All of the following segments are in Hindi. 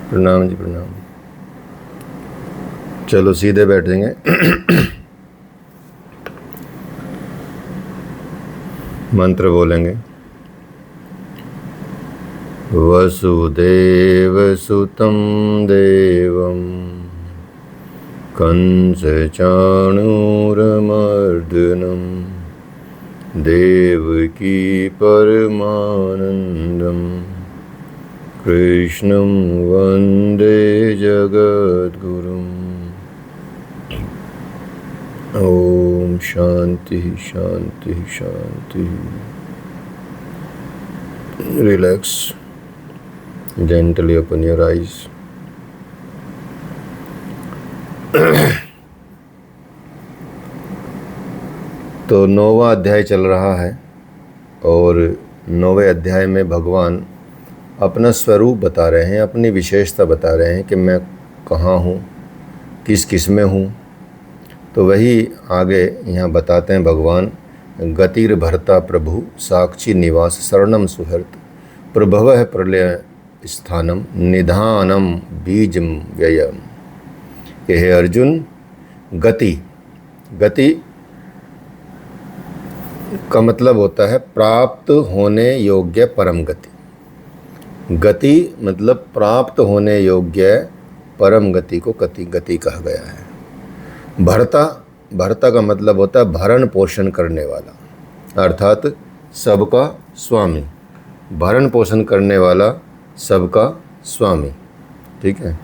प्रणाम जी प्रणाम। चलो सीधे बैठेंगे। मंत्र बोलेंगे। वसुदेव सुतं देवं कंसचाणूरमर्दनं देवकी परमानन्दं कृष्णं वन्दे जगद्गुरुम्। ओम शांति शांति शांति। Relax, gently open your eyes. तो 9वां अध्याय चल रहा है और 9वें अध्याय में भगवान अपना स्वरूप बता रहे हैं, अपनी विशेषता बता रहे हैं कि मैं कहाँ हूँ, किस किस में हूँ। तो वही आगे यहाँ बताते हैं भगवान। गतिर भर्ता प्रभु साक्षी निवास शरणम सुहृत प्रभव प्रलय स्थानम निधानम बीजम व्ययम। कि हे अर्जुन, गति का मतलब होता है प्राप्त होने योग्य परम गति। गति मतलब प्राप्त होने योग्य परम गति को गति कहा गया है। भर्ता का मतलब होता है भरण पोषण करने वाला, अर्थात सबका स्वामी। भरण पोषण करने वाला, सबका स्वामी। ठीक है।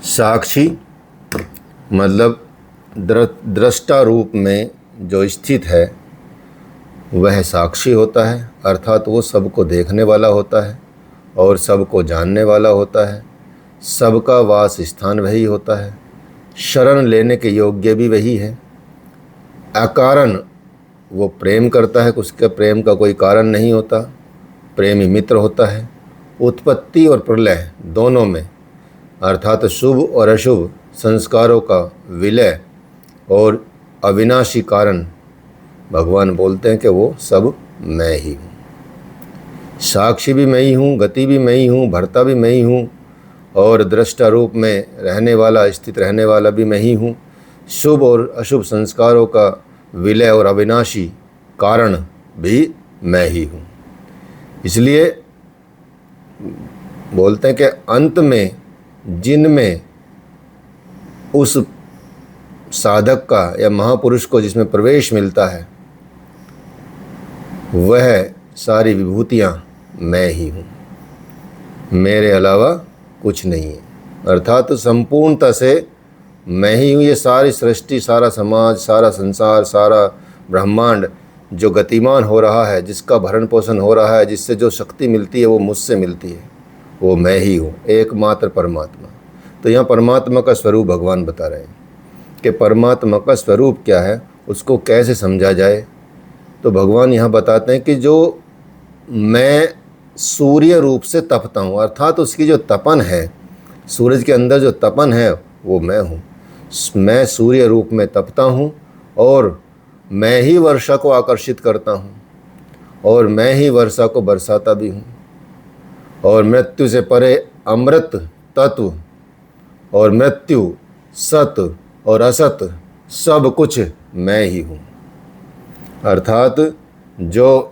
साक्षी मतलब दृष्टा रूप में जो स्थित है वह साक्षी होता है, अर्थात वो सबको देखने वाला होता है और सबको जानने वाला होता है। सबका वास स्थान वही होता है। शरण लेने के योग्य भी वही है। अकारण वो प्रेम करता है, उसके प्रेम का कोई कारण नहीं होता, प्रेमी मित्र होता है। उत्पत्ति और प्रलय दोनों में, अर्थात शुभ और अशुभ संस्कारों का विलय और अविनाशी कारण भगवान बोलते हैं कि वो सब मैं ही हूँ। साक्षी भी मैं ही हूँ, गति भी मैं ही हूँ, भर्ता भी मैं ही हूँ और दृष्टा रूप में रहने वाला, स्थित रहने वाला भी मैं ही हूँ। शुभ और अशुभ संस्कारों का विलय और अविनाशी कारण भी मैं ही हूँ। इसलिए बोलते हैं कि अंत में जिनमें उस साधक का या महापुरुष को जिसमें प्रवेश मिलता है वह सारी विभूतियाँ मैं ही हूँ, मेरे अलावा कुछ नहीं है। अर्थात संपूर्णता से मैं ही हूँ। ये सारी सृष्टि, सारा समाज, सारा संसार, सारा ब्रह्मांड जो गतिमान हो रहा है, जिसका भरण पोषण हो रहा है, जिससे जो शक्ति मिलती है वो मुझसे मिलती है, वो मैं ही हूँ, एकमात्र परमात्मा। तो यहाँ परमात्मा का स्वरूप भगवान बता रहे हैं कि परमात्मा का स्वरूप क्या है, उसको कैसे समझा जाए। तो भगवान यहाँ बताते हैं कि जो मैं सूर्य रूप से तपता हूँ, अर्थात उसकी जो तपन है, सूरज के अंदर जो तपन है वो मैं हूँ। मैं सूर्य रूप में तपता हूँ और मैं ही वर्षा को आकर्षित करता हूँ और मैं ही वर्षा को बरसाता भी हूँ। और मृत्यु से परे अमृत तत्व और मृत्यु, सत और असत सब कुछ मैं ही हूँ। अर्थात जो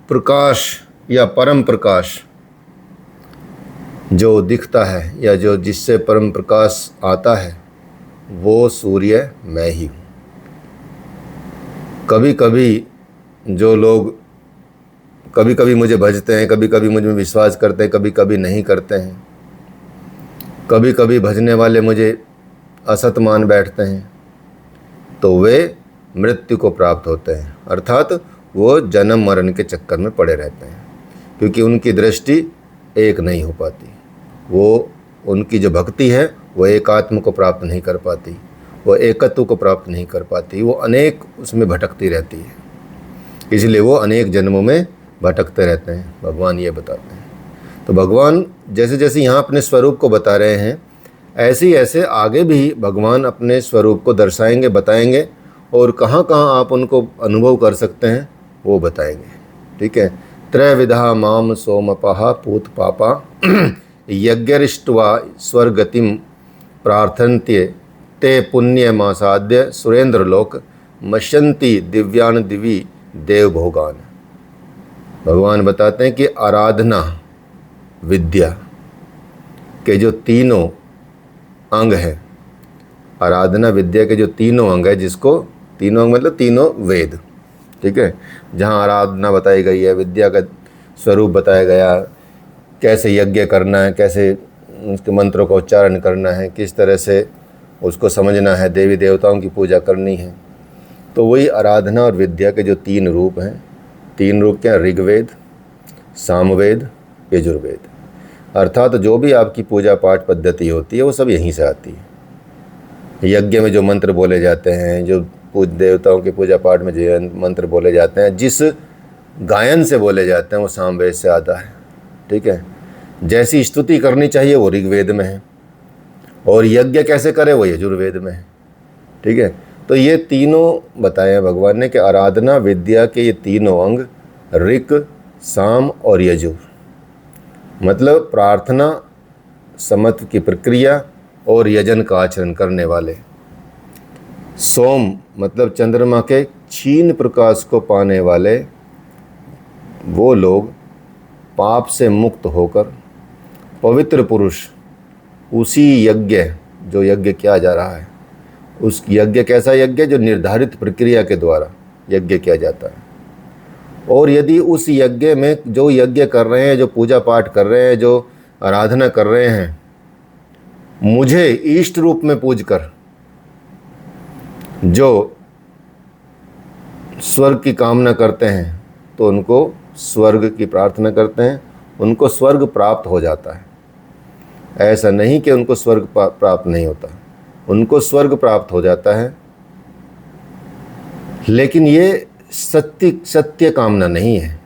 प्रकाश या परम प्रकाश जो दिखता है या जो जिससे परम प्रकाश आता है वो सूर्य मैं ही हूँ। कभी कभी जो लोग कभी कभी मुझे भजते हैं, कभी कभी मुझ में विश्वास करते हैं, कभी कभी नहीं करते हैं। कभी कभी भजने वाले मुझे असत मान बैठते हैं, तो वे मृत्यु को प्राप्त होते हैं, अर्थात वो जन्म मरण के चक्कर में पड़े रहते हैं, क्योंकि उनकी दृष्टि एक नहीं हो पाती। वो उनकी जो भक्ति है वो एकात्म को प्राप्त नहीं कर पाती, वो एकत्व को प्राप्त नहीं कर पाती, वो अनेक उसमें भटकती रहती है। इसलिए वो अनेक जन्मों में भटकते रहते हैं, भगवान ये बताते हैं। तो भगवान जैसे जैसे यहाँ अपने स्वरूप को बता रहे हैं ऐसे आगे भी भगवान अपने स्वरूप को दर्शाएंगे, बताएंगे, और कहाँ कहाँ आप उनको अनुभव कर सकते हैं वो बताएंगे। ठीक है। त्रयविधा माम सोमपहा पूत पापा यज्ञरिष्ट्वा स्वर्गतिम प्रार्थन्ते ते पुण्यमासाद्य सुरेंद्रलोक मश्यन्ति दिव्यान दिवी देवभोगान। भगवान बताते हैं कि आराधना विद्या के जो तीनों अंग हैं, आराधना विद्या के जो तीनों अंग है, जिसको तीनों अंग मतलब तीनों वेद, ठीक है, जहाँ आराधना बताई गई है, विद्या का स्वरूप बताया गया, कैसे यज्ञ करना है, कैसे उसके मंत्रों का उच्चारण करना है, किस तरह से उसको समझना है, देवी देवताओं की पूजा करनी है। तो वही आराधना और विद्या के जो तीन रूप हैं, तीन रूप क्या, ऋग्वेद, सामवेद, यजुर्वेद, अर्थात जो भी आपकी पूजा पाठ पद्धति होती है वो सब यहीं से आती है। यज्ञ में जो मंत्र बोले जाते हैं, जो देवताओं की पूजा पाठ में जो मंत्र बोले जाते हैं, जिस गायन से बोले जाते हैं वो सामवेद से आता है। ठीक है। जैसी स्तुति करनी चाहिए वो ऋग्वेद में है, और यज्ञ कैसे करे वो यजुर्वेद में है। ठीक है। तो ये तीनों बताए हैं भगवान ने कि आराधना विद्या के ये तीनों अंग, ऋक, साम और यजुर, मतलब प्रार्थना, समत्व की प्रक्रिया और यजन का आचरण करने वाले। सोम मतलब चंद्रमा के क्षीण प्रकाश को पाने वाले वो लोग, पाप से मुक्त होकर पवित्र पुरुष उसी यज्ञ, जो यज्ञ किया जा रहा है, उस यज्ञ कैसा यज्ञ, जो निर्धारित प्रक्रिया के द्वारा यज्ञ किया जाता है। और यदि उस यज्ञ में जो यज्ञ कर रहे हैं, जो पूजा पाठ कर रहे हैं, जो आराधना कर रहे हैं, मुझे इष्ट रूप में पूज कर जो स्वर्ग की कामना करते हैं, तो उनको स्वर्ग की प्रार्थना करते हैं, उनको स्वर्ग प्राप्त हो जाता है। ऐसा नहीं कि उनको स्वर्ग प्राप्त नहीं होता, उनको स्वर्ग प्राप्त हो जाता है। लेकिन ये सत्य कामना नहीं है।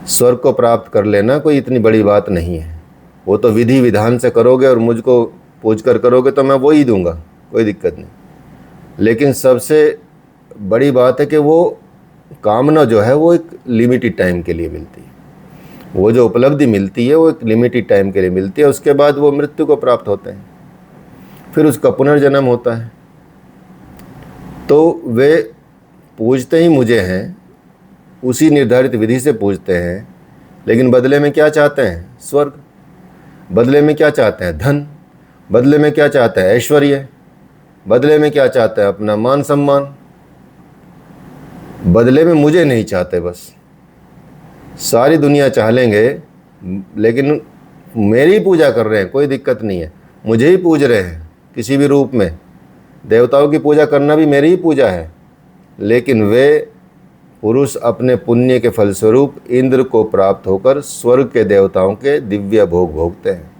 स्वर्ग को प्राप्त कर लेना कोई इतनी बड़ी बात नहीं है। वो तो विधि विधान से करोगे और मुझको पूज कर करोगे तो मैं वो ही दूंगा, कोई दिक्कत नहीं। लेकिन सबसे बड़ी बात है कि वो कामना जो है वो एक लिमिटेड टाइम के लिए मिलती है। वो जो उपलब्धि मिलती है वो एक लिमिटेड टाइम के लिए मिलती है, उसके बाद वो मृत्यु को प्राप्त होते हैं, फिर उसका पुनर्जन्म होता है। तो वे पूजते ही मुझे हैं, उसी निर्धारित विधि से पूजते हैं, लेकिन बदले में क्या चाहते हैं, स्वर्ग। बदले में क्या चाहते हैं, धन। बदले में क्या चाहते हैं, ऐश्वर्य। बदले में क्या चाहते हैं, अपना मान सम्मान। बदले में मुझे नहीं चाहते, बस सारी दुनिया चाह लेंगे, लेकिन मेरी पूजा कर रहे हैं, कोई दिक्कत नहीं है, मुझे ही पूज रहे हैं किसी भी रूप में। देवताओं की पूजा करना भी मेरी ही पूजा है, लेकिन वे पुरुष अपने पुण्य के फलस्वरूप इंद्र को प्राप्त होकर स्वर्ग के देवताओं के दिव्य भोग भोगते हैं।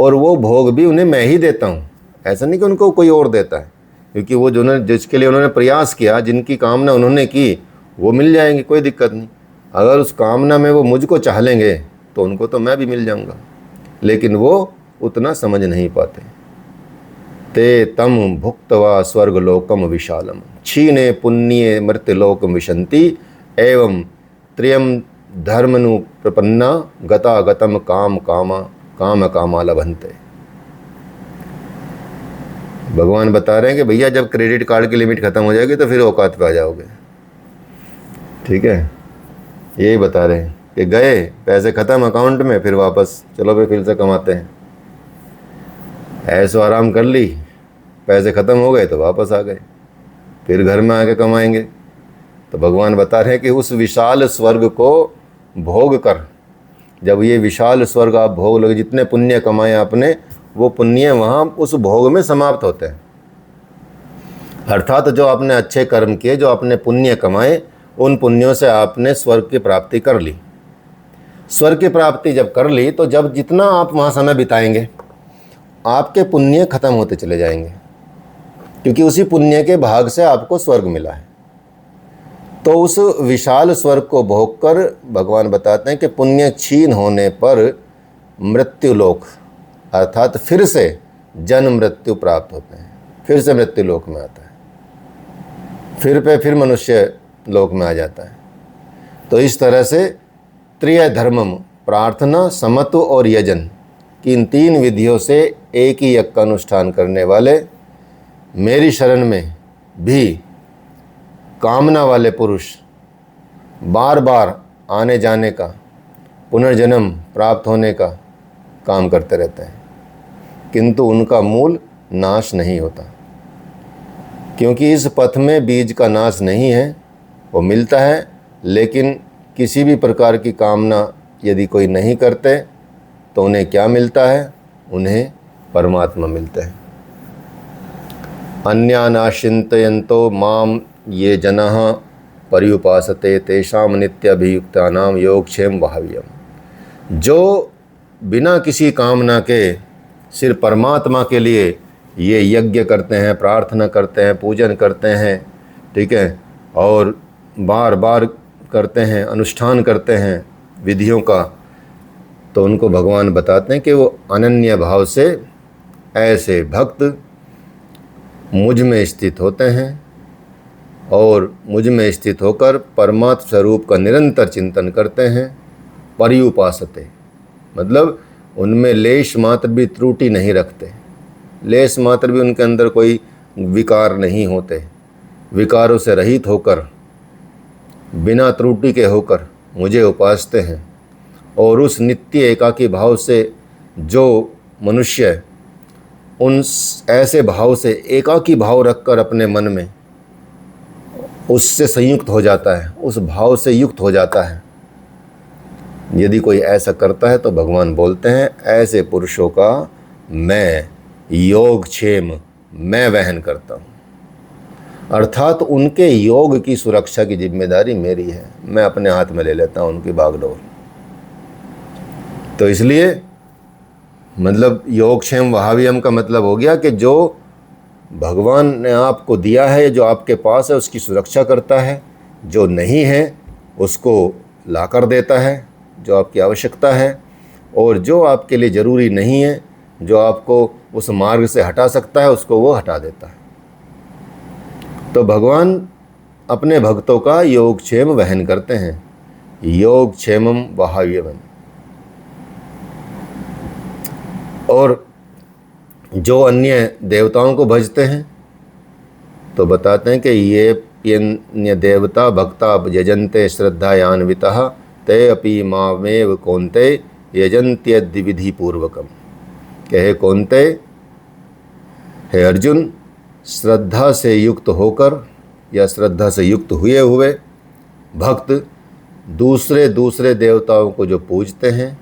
और वो भोग भी उन्हें मैं ही देता हूँ, ऐसा नहीं कि उनको कोई और देता है, क्योंकि वो जिसके लिए उन्होंने प्रयास किया, जिनकी कामना उन्होंने की, वो मिल जाएंगे, कोई दिक्कत नहीं। अगर उस कामना में वो मुझको चाह लेंगे तो उनको तो मैं भी मिल जाऊंगा, लेकिन वो उतना समझ नहीं पाते। ते तम भुक्तवा स्वर्गलोकम विशालम क्षीणे पुण्ये मृत्युलोकम विशन्ति एवं त्रियम धर्मनु प्रपन्ना गता गतम काम कामा लभन्ते। भगवान बता रहे हैं कि भैया जब क्रेडिट कार्ड की लिमिट खत्म हो जाएगी तो फिर औकात पे आ जाओगे। ठीक है, यही बता रहे हैं कि गए पैसे ख़त्म अकाउंट में, फिर वापस चलो भाई फिर से कमाते हैं। ऐसो आराम कर ली, पैसे ख़त्म हो गए तो वापस आ गए, फिर घर में आके कमाएंगे। तो भगवान बता रहे हैं कि उस विशाल स्वर्ग को भोग कर, जब ये विशाल स्वर्ग आप भोग लोगे, जितने पुण्य कमाए आपने, वो पुण्य वहाँ उस भोग में समाप्त होते हैं। अर्थात जो आपने अच्छे कर्म किए, जो आपने पुण्य कमाए, उन पुण्यों से आपने स्वर्ग की प्राप्ति कर ली। स्वर्ग की प्राप्ति जब कर ली तो जब जितना आप वहाँ समय बिताएंगे, आपके पुण्य खत्म होते चले जाएंगे, क्योंकि उसी पुण्य के भाग से आपको स्वर्ग मिला है। तो उस विशाल स्वर्ग को भोग कर भगवान बताते हैं कि पुण्य क्षीण होने पर मृत्युलोक, अर्थात फिर से जन्म मृत्यु प्राप्त होते हैं, फिर से मृत्यु लोक में आता है, फिर मनुष्य लोक में आ जाता है। तो इस तरह से त्रिय धर्मम, प्रार्थना, समत्व और यजन की इन 3 विधियों से एक ही यज्ञ का अनुष्ठान करने वाले मेरी शरण में भी कामना वाले पुरुष बार बार आने जाने का, पुनर्जन्म प्राप्त होने का काम करते रहते हैं, किंतु उनका मूल नाश नहीं होता, क्योंकि इस पथ में बीज का नाश नहीं है। वो मिलता है, लेकिन किसी भी प्रकार की कामना यदि कोई नहीं करते तो उन्हें क्या मिलता है? उन्हें परमात्मा मिलते हैं। अन्यानाश्चिन्तयन्तो माम ये जनाः पर्युपासते तेषां नित्यभियुक्तानां योगक्षेम भाव्यम। जो बिना किसी कामना के सिर्फ परमात्मा के लिए ये यज्ञ करते हैं, प्रार्थना करते हैं, पूजन करते हैं, ठीक है, और बार बार करते हैं, अनुष्ठान करते हैं विधियों का, तो उनको भगवान बताते हैं कि वो अनन्य भाव से ऐसे भक्त मुझ में स्थित होते हैं और मुझ में स्थित होकर परमात्म स्वरूप का निरंतर चिंतन करते हैं। पर्युपासते मतलब उनमें लेश मात्र भी त्रुटि नहीं रखते, लेश मात्र भी उनके अंदर कोई विकार नहीं होते, विकारों से रहित होकर बिना त्रुटि के होकर मुझे उपासते हैं। और उस नित्य एकाकी भाव से जो मनुष्य उन ऐसे भाव से एकाकी भाव रखकर अपने मन में उससे संयुक्त हो जाता है, उस भाव से युक्त हो जाता है, यदि कोई ऐसा करता है तो भगवान बोलते हैं ऐसे पुरुषों का मैं योगक्षेम मैं वहन करता हूँ। अर्थात उनके योग की सुरक्षा की जिम्मेदारी मेरी है, मैं अपने हाथ में ले लेता हूँ उनकी बागडोर। तो इसलिए मतलब योगक्षेम वहावियम का मतलब हो गया कि जो भगवान ने आपको दिया है, जो आपके पास है, उसकी सुरक्षा करता है, जो नहीं है उसको ला कर देता है, जो आपकी आवश्यकता है, और जो आपके लिए ज़रूरी नहीं है, जो आपको उस मार्ग से हटा सकता है, उसको वो हटा देता है। तो भगवान अपने भक्तों का योगक्षेम वहन करते हैं, योगक्षेमम वहाव्यम। और जो अन्य देवताओं को भजते हैं तो बताते हैं कि ये अन्य देवता भक्ता यजन्ते श्रद्धायान्वितः ते अपि मामेव कौन्ते यजन्त्यद्य विधि पूर्वकम। कहे कौन्ते, हे अर्जुन, श्रद्धा से युक्त होकर या श्रद्धा से युक्त हुए भक्त दूसरे दूसरे देवताओं को जो पूजते हैं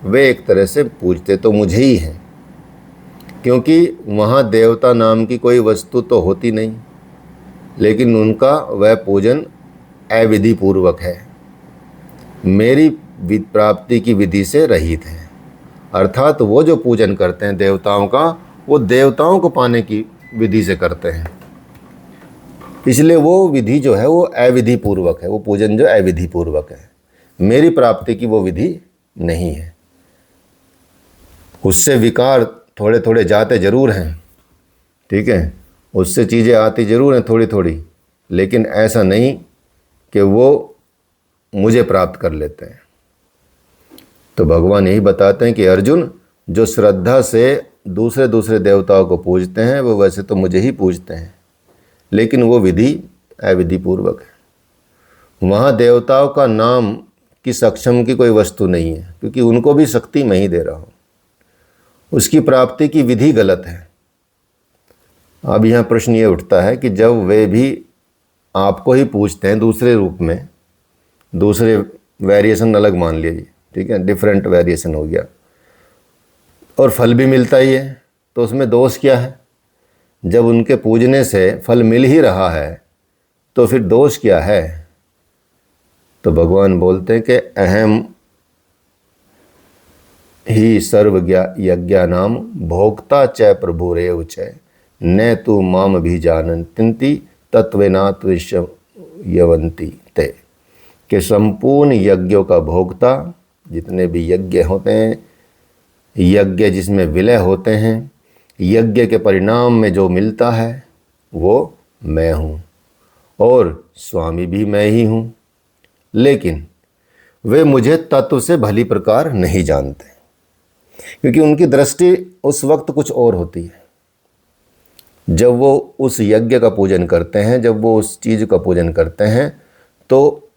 वे एक तरह से पूजते तो मुझे ही हैं, क्योंकि वहाँ देवता नाम की कोई वस्तु तो होती नहीं, लेकिन उनका वह पूजन अविधि पूर्वक है, मेरी प्राप्ति की विधि से रहित है। अर्थात वो जो पूजन करते हैं देवताओं का, वो देवताओं को पाने की विधि से करते हैं, इसलिए वो विधि जो है वो अविधि पूर्वक है, वो पूजन जो अविधि पूर्वक है, मेरी प्राप्ति की वो विधि नहीं है। उससे विकार थोड़े थोड़े जाते ज़रूर हैं, ठीक है, उससे चीज़ें आती ज़रूर हैं थोड़ी थोड़ी, लेकिन ऐसा नहीं कि वो मुझे प्राप्त कर लेते हैं। तो भगवान यही बताते हैं कि अर्जुन, जो श्रद्धा से दूसरे दूसरे देवताओं को पूजते हैं वो वैसे तो मुझे ही पूजते हैं, लेकिन वो विधि अविधि पूर्वक है। वहाँ देवताओं का नाम की सक्षम की कोई वस्तु नहीं है, क्योंकि उनको भी शक्ति मैं ही दे रहा हूँ, उसकी प्राप्ति की विधि गलत है। अब यहाँ प्रश्न ये उठता है कि जब वे भी आपको ही पूछते हैं दूसरे रूप में, दूसरे वेरिएशन अलग मान लीजिए, ठीक है, डिफरेंट वेरिएशन हो गया, और फल भी मिलता ही है, तो उसमें दोष क्या है? जब उनके पूजने से फल मिल ही रहा है तो फिर दोष क्या है? तो भगवान बोलते हैं कि अहम ही सर्व यज्ञानाम भोक्ता च प्रभुरेव च न तु माम भी जानन्ति तत्वेनात्विष्यवन्ति ते। कि संपूर्ण यज्ञों का भोक्ता, जितने भी यज्ञ होते हैं यज्ञ जिसमें विलय होते हैं, यज्ञ के परिणाम में जो मिलता है वो मैं हूँ और स्वामी भी मैं ही हूँ। लेकिन वे मुझे तत्व से भली प्रकार नहीं जानते, क्योंकि उनकी दृष्टि उस वक्त कुछ और होती है। जब वो उस यज्ञ का पूजन करते हैं, जब वो उस चीज़ का पूजन करते हैं, तो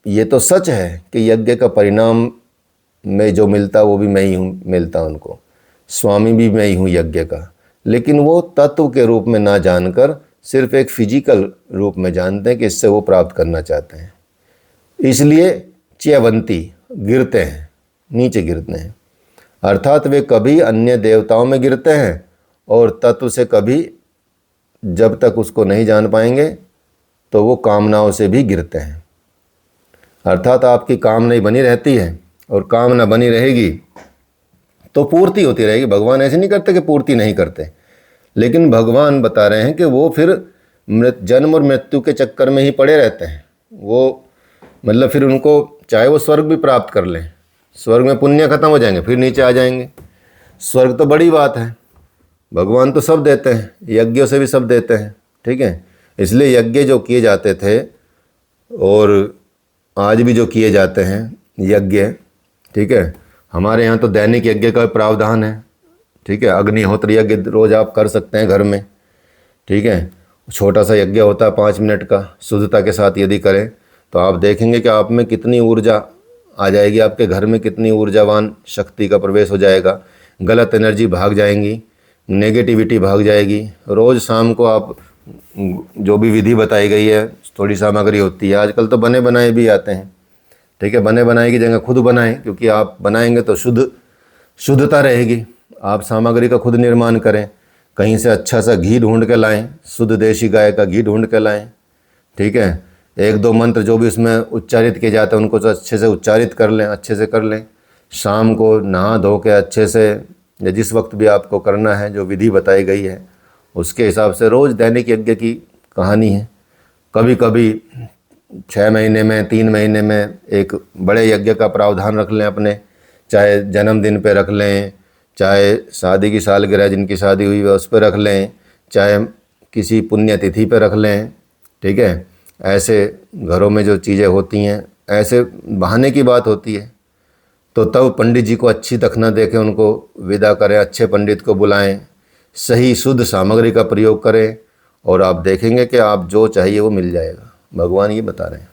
ये तो सच है कि यज्ञ का परिणाम में जो मिलता वो भी मैं ही हूँ, मिलता उनको, स्वामी भी मैं ही हूँ यज्ञ का। लेकिन वो तत्व के रूप में ना जानकर सिर्फ एक फिजिकल रूप में जानते हैं कि इससे वो प्राप्त करना चाहते हैं, इसलिए च्यवंती गिरते हैं, नीचे गिरते हैं। अर्थात वे कभी अन्य देवताओं में गिरते हैं और तत्व से कभी, जब तक उसको नहीं जान पाएंगे तो वो कामनाओं से भी गिरते हैं। अर्थात आपकी कामना ही बनी रहती है और कामना बनी रहेगी तो पूर्ति होती रहेगी। भगवान ऐसे नहीं करते कि पूर्ति नहीं करते, लेकिन भगवान बता रहे हैं कि वो फिर जन्म और मृत्यु के चक्कर में ही पड़े रहते हैं। वो मतलब फिर उनको चाहे वो स्वर्ग भी प्राप्त कर लें, स्वर्ग में पुण्य खत्म हो जाएंगे, फिर नीचे आ जाएंगे। स्वर्ग तो बड़ी बात है, भगवान तो सब देते हैं, यज्ञों से भी सब देते हैं, ठीक है। इसलिए यज्ञ जो किए जाते थे और आज भी जो किए जाते हैं यज्ञ, ठीक है, हमारे यहाँ तो दैनिक यज्ञ का प्रावधान है, ठीक है। अग्निहोत्र यज्ञ रोज़ आप कर सकते हैं घर में, ठीक है। छोटा सा यज्ञ होता है 5 मिनट का, शुद्धता के साथ यदि करें तो आप देखेंगे कि आप में कितनी ऊर्जा आ जाएगी, आपके घर में कितनी ऊर्जावान शक्ति का प्रवेश हो जाएगा, गलत एनर्जी भाग जाएंगी, नेगेटिविटी भाग जाएगी। रोज़ शाम को आप जो भी विधि बताई गई है, थोड़ी सामग्री होती है, आजकल तो बने बनाए भी आते हैं, ठीक है। बने बनाए की जगह खुद बनाएं, क्योंकि आप बनाएंगे तो शुद्धता रहेगी। आप सामग्री का खुद निर्माण करें, कहीं से अच्छा सा घी ढूंढ के लाएं, शुद्ध देशी गाय का घी ढूंढ के लाएं, ठीक है। 1-2 मंत्र जो भी उसमें उच्चारित किए जाते हैं उनको तो अच्छे से उच्चारित कर लें, अच्छे से कर लें। शाम को नहा धो के अच्छे से, या जिस वक्त भी आपको करना है, जो विधि बताई गई है उसके हिसाब से रोज़ दैनिक यज्ञ की कहानी है। कभी कभी 6 महीने में, 3 महीने में एक बड़े यज्ञ का प्रावधान रख लें अपने, चाहे जन्मदिन पे रख लें, चाहे शादी की सालगिरह जिनकी शादी हुई है उस पर रख लें, चाहे किसी पुण्यतिथि पे रख लें, ठीक है। ऐसे घरों में जो चीज़ें होती हैं, ऐसे बहाने की बात होती है, तो तब पंडित जी को अच्छी दक्षिणा देके उनको विदा करें, अच्छे पंडित को बुलाएं, सही शुद्ध सामग्री का प्रयोग करें और आप देखेंगे कि आप जो चाहिए वो मिल जाएगा। भगवान ये बता रहे हैं,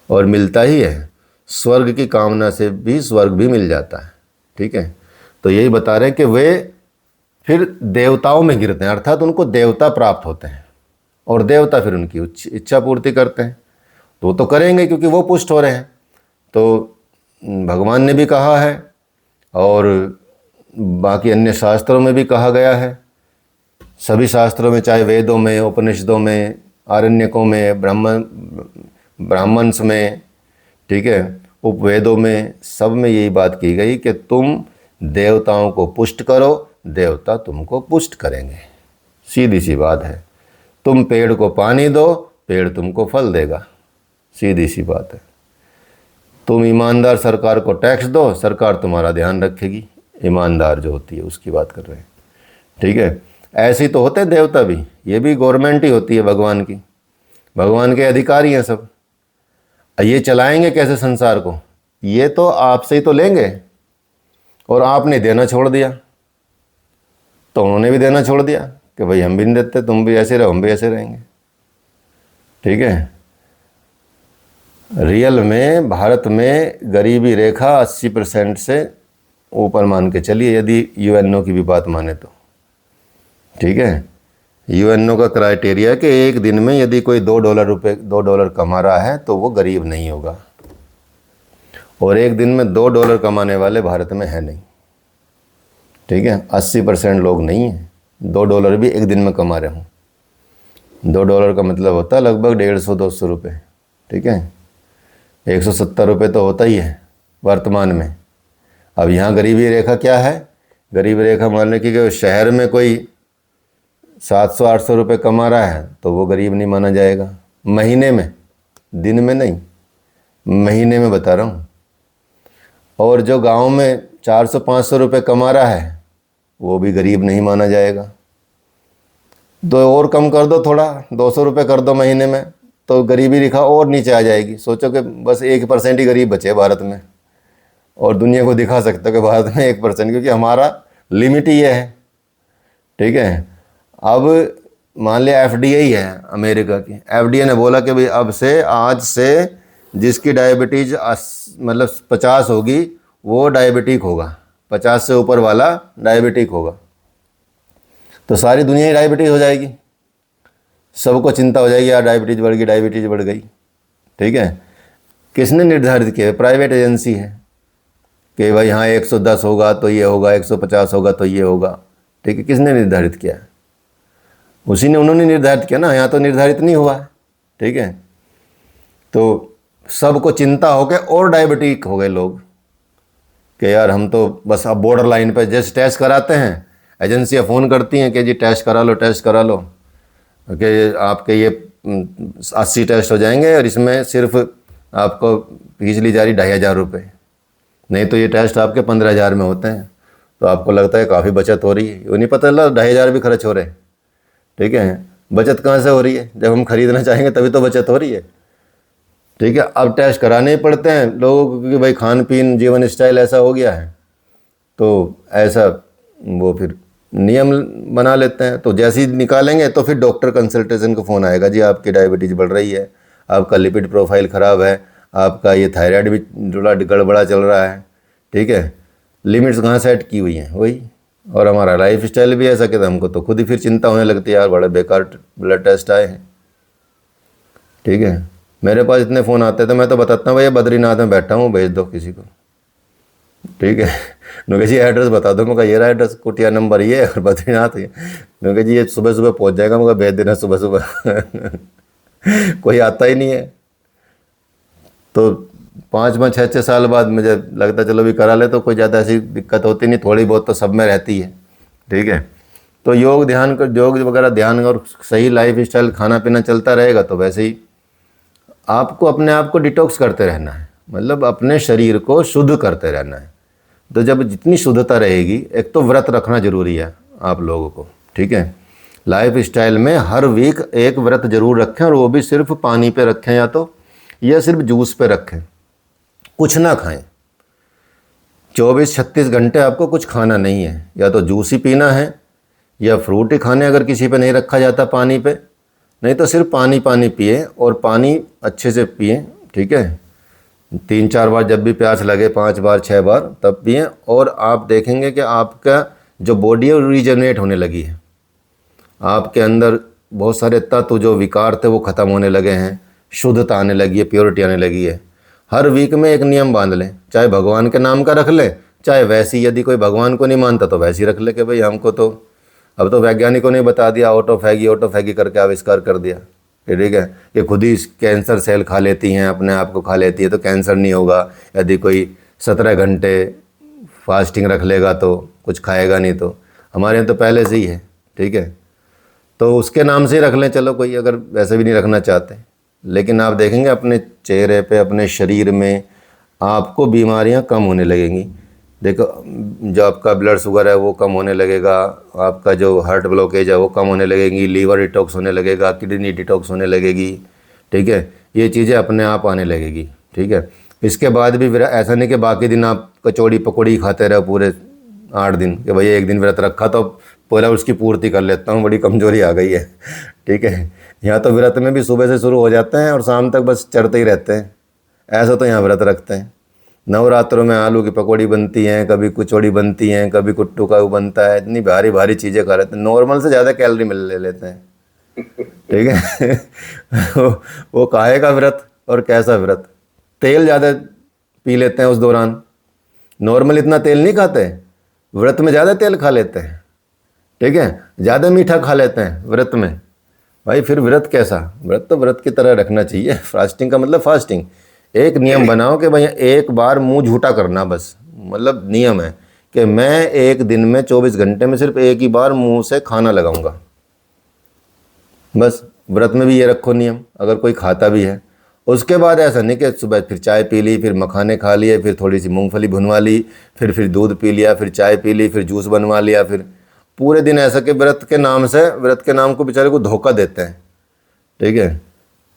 और मिलता ही है। स्वर्ग की कामना से भी स्वर्ग भी मिल जाता है, ठीक है। तो यही बता रहे हैं कि वे फिर देवताओं में गिरते हैं, अर्थात उनको देवता प्राप्त होते हैं और देवता फिर उनकी इच्छा पूर्ति करते हैं। तो वो तो करेंगे क्योंकि वो पुष्ट हो रहे हैं। तो भगवान ने भी कहा है और बाकी अन्य शास्त्रों में भी कहा गया है, सभी शास्त्रों में, चाहे वेदों में, उपनिषदों में, आरण्यकों में, ब्राह्मण्स में, ठीक है, उपवेदों में, सब में यही बात की गई कि तुम देवताओं को पुष्ट करो, देवता तुमको पुष्ट करेंगे। सीधी सी बात है। तुम पेड़ को पानी दो, पेड़ तुमको फल देगा, सीधी सी बात है। तुम ईमानदार सरकार को टैक्स दो, सरकार तुम्हारा ध्यान रखेगी, ईमानदार जो होती है उसकी बात कर रहे हैं, ठीक है। ऐसे ही तो होते हैं देवता भी, ये भी गवर्नमेंट ही होती है भगवान की, भगवान के अधिकारी हैं सब। ये चलाएंगे कैसे संसार को, ये तो आपसे ही तो लेंगे, और आपने देना छोड़ दिया तो उन्होंने भी देना छोड़ दिया कि भाई हम भी नहीं देते, तुम भी ऐसे रहो, हम भी ऐसे रहेंगे, ठीक है। रियल में भारत में गरीबी रेखा 80% से ऊपर मान के चलिए, यदि यूएनओ की भी बात माने तो, ठीक है। यूएनओ का क्राइटेरिया है कि एक दिन में यदि कोई $2 कमा रहा है तो वो गरीब नहीं होगा, और एक दिन में $2 कमाने वाले भारत में है नहीं, ठीक है। 80% लोग नहीं हैं $2 भी एक दिन में कमा रहे हों। $2 का मतलब होता है लगभग 150-200 रुपये, ठीक है। 170 रुपये तो होता ही है वर्तमान में। अब यहाँ गरीबी रेखा क्या है, गरीबी रेखा मानने की कि शहर में कोई 700-800 रुपये कमा रहा है तो वो गरीब नहीं माना जाएगा, महीने में, दिन में नहीं, महीने में बता रहा हूँ। और जो गांव में 400-500 रुपये कमा रहा है वो भी गरीब नहीं माना जाएगा। तो और कम कर दो, थोड़ा 200 रुपये कर दो महीने में, तो गरीबी रेखा और नीचे आ जाएगी। सोचो कि बस 1% ही गरीब बचे भारत में, और दुनिया को दिखा सकते हो कि भारत में 1%, क्योंकि हमारा लिमिट ही है। ठीक है, अब मान लिया एफडीए है अमेरिका की, एफडीए ने बोला कि भाई अब से आज से जिसकी डायबिटीज़ मतलब 50 होगी वो डायबिटिक होगा, 50 से ऊपर वाला डायबिटिक होगा। तो सारी दुनिया ही डायबिटीज हो जाएगी, सबको चिंता हो जाएगी, यार डायबिटीज़ बढ़ गई, डायबिटीज़ बढ़ गई। ठीक है, किसने निर्धारित किया? प्राइवेट एजेंसी है कि भाई हाँ 110 होगा तो ये होगा, 150 होगा तो ये होगा। ठीक है, किसने निर्धारित किया? उन्होंने निर्धारित किया ना, यहाँ तो निर्धारित नहीं हुआ। ठीक है, तो सबको चिंता हो गए और डायबिटिक हो गए लोग कि यार हम तो बस अब बॉर्डर लाइन पर जैसे टेस्ट कराते हैं, एजेंसियाँ फ़ोन करती हैं कि जी टेस्ट करा लो, टेस्ट करा लो, कि आपके ये 80 टेस्ट हो जाएंगे और इसमें सिर्फ आपको फीस ली जा रही 2500 रुपये, नहीं तो ये टेस्ट आपके 15,000 में होते हैं। तो आपको लगता है काफ़ी बचत हो रही है, वो नहीं पता चला 2500 भी खर्च हो रहे। ठीक है, बचत कहाँ से हो रही है? जब हम खरीदना चाहेंगे तभी तो बचत हो रही है। ठीक है, अब टेस्ट कराने ही पड़ते हैं लोगों को, क्योंकि भाई खान पीन जीवन स्टाइल ऐसा हो गया है, तो ऐसा वो फिर नियम बना लेते हैं। तो जैसे ही निकालेंगे तो फिर डॉक्टर कंसल्टेशन का फ़ोन आएगा, जी आपकी डायबिटीज़ बढ़ रही है, आपका लिपिड प्रोफाइल ख़राब है, आपका ये थायराइड भी थोड़ा गड़बड़ा चल रहा है। ठीक है, लिमिट्स कहाँ सेट की हुई हैं वही, और हमारा लाइफ स्टाइल भी ऐसा कि हमको तो खुद ही फिर चिंता होने लगती है, यार बड़े बेकार ब्लड टेस्ट आए हैं। ठीक है, मेरे पास इतने फ़ोन आते थे, मैं तो बताता हूँ भैया बद्रीनाथ में बैठा हूँ, भेज दो किसी को। ठीक है, नुके जी एड्रेस बता दो, मैं ये रहा एड्रेस, कुटिया नंबर ये है और बद्रीनाथ है। नुके जी ये सुबह सुबह पहुंच जाएगा, मैं भेज देना सुबह सुबह। कोई आता ही नहीं है। तो 5-6 साल बाद मुझे लगता चलो भी करा ले तो कोई ज़्यादा ऐसी दिक्कत होती नहीं, थोड़ी बहुत तो सब में रहती है। ठीक है, तो योग ध्यान कर, योग वगैरह ध्यान और सही लाइफ स्टाइल खाना पीना चलता रहेगा तो वैसे ही आपको अपने आप को डिटॉक्स करते रहना है, मतलब अपने शरीर को शुद्ध करते रहना है। तो जब जितनी शुद्धता रहेगी, एक तो व्रत रखना जरूरी है आप लोगों को। ठीक है, लाइफ स्टाइल में हर वीक एक व्रत जरूर रखें, और वो भी सिर्फ पानी पे रखें या सिर्फ जूस पे रखें, कुछ ना खाएं। 24-36 घंटे आपको कुछ खाना नहीं है, या तो जूस ही पीना है या फ्रूट ही खाने, अगर किसी पे नहीं रखा जाता पानी पे, नहीं तो सिर्फ पानी पानी पिए, और पानी अच्छे से पिए। ठीक है, 3-4 बार जब भी प्यास लगे, 5 बार 6 बार तब पिएं, और आप देखेंगे कि आपका जो बॉडी है वो रीजनरेट होने लगी है। आपके अंदर बहुत सारे तत्व जो विकार थे वो ख़त्म होने लगे हैं, शुद्धता आने लगी है, प्योरिटी आने लगी है। हर वीक में एक नियम बांध लें, चाहे भगवान के नाम का रख लें, चाहे वैसी, यदि कोई भगवान को नहीं मानता तो वैसी रख ले कि भाई हमको तो अब तो वैज्ञानिकों ने बता दिया, ऑटोफैगी करके आविष्कार कर दिया कि ठीक है कि खुद ही कैंसर सेल खा लेती हैं, अपने आप को खा लेती है, तो कैंसर नहीं होगा। यदि कोई 17 घंटे फास्टिंग रख लेगा तो कुछ खाएगा नहीं, तो हमारे यहाँ तो पहले से ही है। ठीक है, तो उसके नाम से ही रख लें, चलो कोई अगर वैसे भी नहीं रखना चाहते। लेकिन आप देखेंगे अपने चेहरे पे, अपने शरीर में आपको बीमारियां कम होने लगेंगी। देखो, जो आपका ब्लड शुगर है वो कम होने लगेगा, आपका जो हार्ट ब्लॉकेज है वो कम होने लगेगी, लीवर डिटॉक्स होने लगेगा, किडनी डिटॉक्स होने लगेगी। ठीक है, ये चीज़ें अपने आप आने लगेगी। ठीक है, इसके बाद भी ऐसा नहीं कि बाकी दिन आप कचौड़ी पकौड़ी खाते रहो पूरे 8 दिन, कि भैया एक दिन व्रत रखा तो पूरा उसकी पूर्ति कर लेता हूँ, बड़ी कमजोरी आ गई है। ठीक है, यहाँ तो व्रत में भी सुबह से शुरू हो जाते हैं और शाम तक बस चढ़ते ही रहते हैं, ऐसा तो यहाँ व्रत रखते हैं। नवरात्रों में आलू की पकौड़ी बनती हैं, कभी कचौड़ी बनती हैं, कभी कुट्टू का बनता है, इतनी भारी भारी चीज़ें खा लेते हैं, नॉर्मल से ज़्यादा कैलोरी मिल ले लेते हैं। ठीक है, वो काहे का व्रत और कैसा व्रत। तेल ज़्यादा पी लेते हैं उस दौरान, नॉर्मल इतना तेल नहीं खाते, व्रत में ज़्यादा तेल खा लेते हैं। ठीक है, ज़्यादा मीठा खा लेते हैं व्रत में। भाई फिर व्रत कैसा? व्रत तो व्रत की तरह रखना चाहिए। फास्टिंग का मतलब फास्टिंग, एक नियम बनाओ कि भैया एक बार मुंह झूठा करना, बस मतलब नियम है कि मैं एक दिन में 24 घंटे में सिर्फ एक ही बार मुंह से खाना लगाऊंगा। बस व्रत में भी ये रखो नियम, अगर कोई खाता भी है। उसके बाद ऐसा नहीं कि सुबह फिर चाय पी ली, फिर मखाने खा लिए, फिर थोड़ी सी मूंगफली भुनवा ली, फिर दूध पी लिया, फिर चाय पी ली, फिर जूस बनवा लिया, फिर पूरे दिन ऐसा कि व्रत के नाम से, व्रत के नाम को बेचारे को धोखा देते हैं। ठीक है,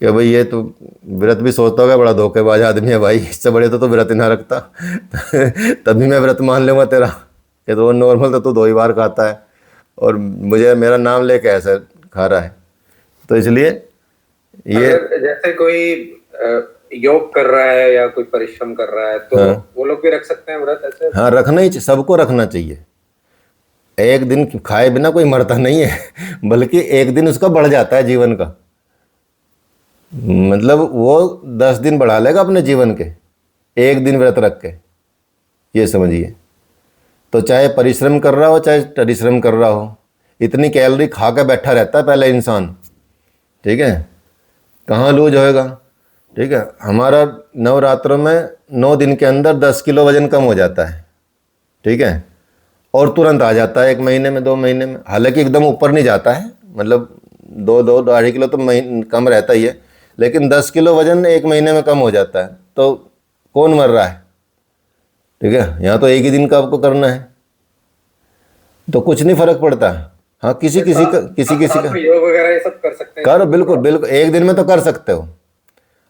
कि भाई ये तो व्रत भी सोचता होगा बड़ा धोखेबाज आदमी है भाई, इससे बड़े तो व्रत ही ना रखता तभी मैं व्रत मान लूँगा तेरा, कि तो नॉर्मल तो तू 2 ही बार खाता है और मुझे मेरा नाम लेके ऐसा खा रहा है। तो इसलिए ये जैसे कोई योग कर रहा है या कोई परिश्रम कर रहा है तो वो लोग भी रख सकते हैं व्रत ऐसे? हाँ, रखना ही, सबको रखना चाहिए। एक दिन खाए बिना कोई मरता नहीं है बल्कि एक दिन उसका बढ़ जाता है जीवन का, मतलब वो 10 दिन बढ़ा लेगा अपने जीवन के, एक दिन व्रत रख के, ये समझिए। तो चाहे परिश्रम कर रहा हो चाहे परिश्रम कर रहा हो, इतनी कैलोरी खा के बैठा रहता है पहले इंसान। ठीक है, कहाँ लूज होएगा। ठीक है, हमारा नवरात्रों में 9 दिन के अंदर 10 किलो वजन कम हो जाता है। ठीक है, और तुरंत आ जाता है 1 महीने में, 2 महीने में, हालांकि एकदम ऊपर नहीं जाता है, मतलब 2-2.5 किलो तो कम रहता ही है, लेकिन 10 किलो वजन 1 महीने में कम हो जाता है। तो कौन मर रहा है। ठीक है, यहाँ तो एक ही दिन का आपको करना है, तो कुछ नहीं फर्क पड़ता। हाँ, किसी किसी का योग वगैरह ये सब कर सकते हैं। करो, बिल्कुल बिल्कुल, एक दिन में तो कर सकते हो।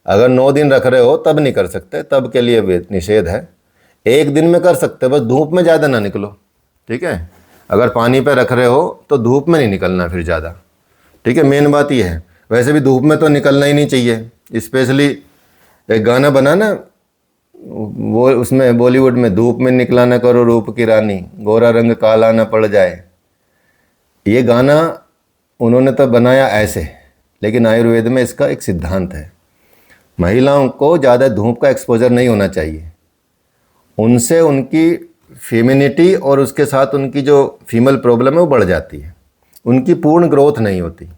अगर 9 दिन रख रहे हो तब नहीं कर सकते, तब के लिए भी निषेध है। एक दिन में कर सकते हो, बस धूप में ज़्यादा ना निकलो। ठीक है, अगर पानी पे रख रहे हो तो धूप में नहीं निकलना फिर ज़्यादा। ठीक है, मेन बात ये है। वैसे भी धूप में तो निकलना ही नहीं चाहिए। स्पेशली एक गाना बना ना, वो उसमें बॉलीवुड में, धूप में निकला ना करो रूप की रानी, गोरा रंग काला ना पड़ जाए। ये गाना उन्होंने तो बनाया ऐसे, लेकिन आयुर्वेद में इसका एक सिद्धांत है, महिलाओं को ज़्यादा धूप का एक्सपोजर नहीं होना चाहिए। उनसे उनकी फेमिनिटी और उसके साथ उनकी जो फीमेल प्रॉब्लम है वो बढ़ जाती है, उनकी पूर्ण ग्रोथ नहीं होती।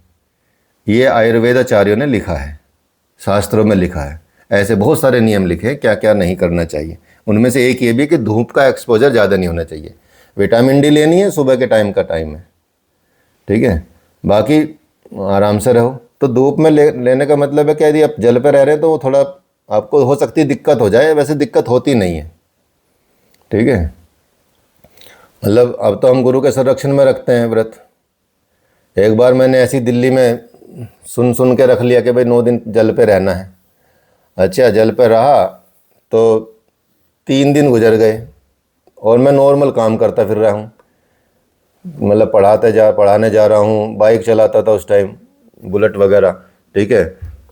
ये आयुर्वेदाचार्यों ने लिखा है, शास्त्रों में लिखा है, ऐसे बहुत सारे नियम लिखे हैं क्या क्या नहीं करना चाहिए। उनमें से एक ये भी कि धूप का एक्सपोजर ज़्यादा नहीं होना चाहिए। विटामिन डी लेनी है, सुबह के टाइम का टाइम है। ठीक है, बाकी आराम से रहो। तो धूप में लेने का मतलब है कि यदि आप जल पे रह रहे हैं तो वो थोड़ा आपको हो सकती है दिक्कत हो जाए, वैसे दिक्कत होती नहीं है। ठीक है, मतलब अब तो हम गुरु के संरक्षण में रखते हैं व्रत। एक बार मैंने ऐसी दिल्ली में सुन के रख लिया कि भाई 9 दिन जल पे रहना है। अच्छा, जल पे रहा तो 3 दिन गुजर गए और मैं नॉर्मल काम करता फिर रहा हूँ, मतलब पढ़ाने जा रहा हूँ, बाइक चलाता था उस टाइम, बुलेट वगैरह। ठीक है,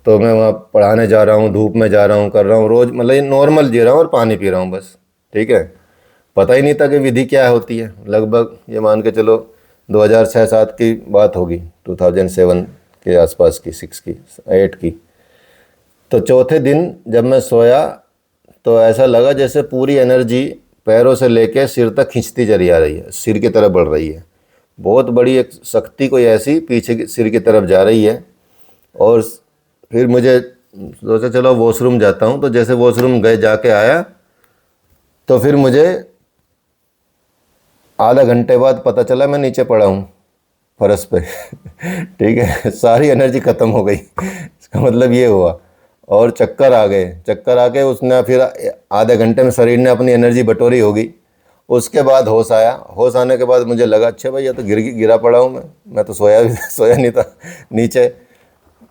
तो मैं वहाँ पढ़ाने जा रहा हूँ, धूप में जा रहा हूँ, कर रहा हूँ रोज़, मतलब नॉर्मल जी रहा हूँ और पानी पी रहा हूँ बस। ठीक है, पता ही नहीं था कि विधि क्या होती है। लगभग ये मान के चलो 2006-7 की बात होगी, 2007 के आसपास की, 6 की 8 की। तो चौथे दिन जब मैं सोया तो ऐसा लगा जैसे पूरी एनर्जी पैरों से लेके सिर तक खींचती चली आ रही है, सिर की तरफ बढ़ रही है। बहुत बड़ी एक शक्ति कोई ऐसी पीछे सिर की तरफ जा रही है। और फिर मुझे सोचा चलो वॉशरूम जाता हूँ, तो जैसे वॉशरूम गए जाके आया तो फिर मुझे आधा घंटे बाद पता चला मैं नीचे पड़ा हूँ फर्श पे ठीक है, सारी एनर्जी ख़त्म हो गई इसका मतलब ये हुआ। और चक्कर आ गए, चक्कर आके उसने फिर आधे घंटे में शरीर ने अपनी एनर्जी बटोरी होगी। उसके बाद होश आया। होश आने के बाद मुझे लगा अच्छा भाई ये तो गिरा पड़ा हूँ मैं तो सोया नहीं था नीचे।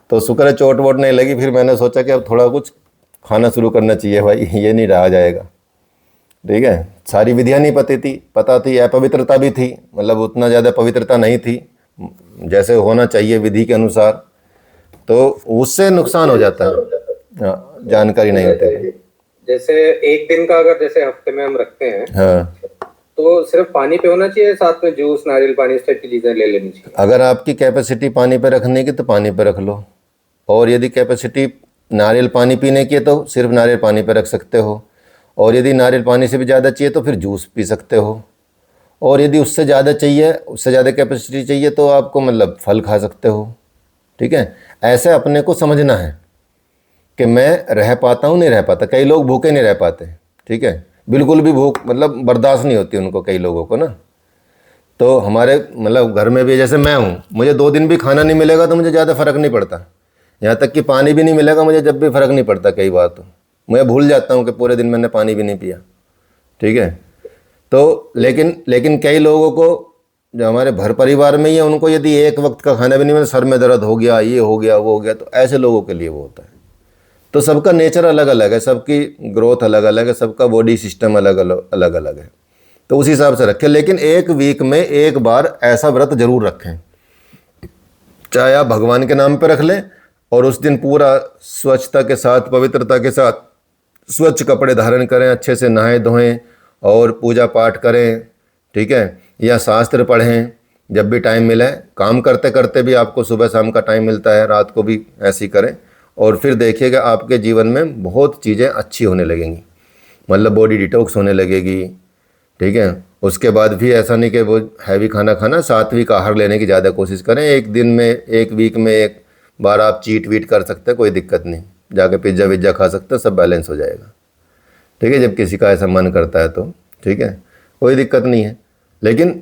तो शुक्र है चोट वोट नहीं लगी। फिर मैंने सोचा कि अब थोड़ा कुछ खाना शुरू करना चाहिए भाई, ये नहीं रहा जाएगा। ठीक है, सारी विधियाँ नहीं पता थी, अपवित्रता भी थी, मतलब उतना ज़्यादा पवित्रता नहीं थी जैसे होना चाहिए विधि के अनुसार, तो उससे नुकसान हो जाता है, जानकारी नहीं होती। जैसे एक दिन का अगर जैसे हफ्ते में हम रखते हैं, हाँ, तो सिर्फ पानी पे होना चाहिए, साथ में जूस, नारियल पानी, इस टाइप की चीज़ें ले लेनी चाहिए? अगर आपकी कैपेसिटी पानी पे रखने की तो पानी पे रख लो, और यदि कैपेसिटी नारियल पानी पीने की है तो सिर्फ नारियल पानी पे रख सकते हो, और यदि नारियल पानी से भी ज़्यादा चाहिए तो फिर जूस पी सकते हो, और यदि उससे ज़्यादा चाहिए, उससे ज़्यादा कैपेसिटी चाहिए तो आपको मतलब फल खा सकते हो। ठीक है, ऐसे अपने को समझना है कि मैं रह पाता हूँ नहीं रह पाता। कई लोग भूखे नहीं रह पाते, ठीक है, बिल्कुल भी भूख मतलब बर्दाश्त नहीं होती उनको, कई लोगों को ना। तो हमारे मतलब घर में भी जैसे मैं हूँ, मुझे 2 दिन भी खाना नहीं मिलेगा तो मुझे ज़्यादा फ़र्क नहीं पड़ता। यहाँ तक कि पानी भी नहीं मिलेगा मुझे जब भी फ़र्क नहीं पड़ता। कई बार तो मैं भूल जाता हूँ कि पूरे दिन मैंने पानी भी नहीं पिया। ठीक है, तो लेकिन कई लोगों को जो हमारे घर परिवार में ही है, उनको यदि एक वक्त का खाना भी नहीं मिले, सर में दर्द हो गया, ये हो गया, वो हो गया, तो ऐसे लोगों के लिए वो होता है। तो सबका नेचर अलग अलग है, सबकी ग्रोथ अलग अलग है, सबका बॉडी सिस्टम अलग अलग है। तो उस हिसाब से रखें। लेकिन एक वीक में एक बार ऐसा व्रत जरूर रखें, चाहे आप भगवान के नाम पे रख लें, और उस दिन पूरा स्वच्छता के साथ, पवित्रता के साथ स्वच्छ कपड़े धारण करें, अच्छे से नहाएं धोएं और पूजा पाठ करें। ठीक है, या शास्त्र पढ़ें जब भी टाइम मिले। काम करते करते भी आपको सुबह शाम का टाइम मिलता है, रात को भी ऐसे ही करें, और फिर देखिएगा आपके जीवन में बहुत चीज़ें अच्छी होने लगेंगी। मतलब बॉडी डिटॉक्स होने लगेगी। ठीक है, उसके बाद भी ऐसा नहीं कि वो हैवी खाना खाना, सात्विक आहार लेने की ज़्यादा कोशिश करें। एक दिन में, एक वीक में एक बार आप चीट वीट कर सकते हैं, कोई दिक्कत नहीं, जाके पिज्ज़ा विज्ज़ा खा सकते हैं, सब बैलेंस हो जाएगा। ठीक है, जब किसी का ऐसा मन करता है तो ठीक है, कोई दिक्कत नहीं है, लेकिन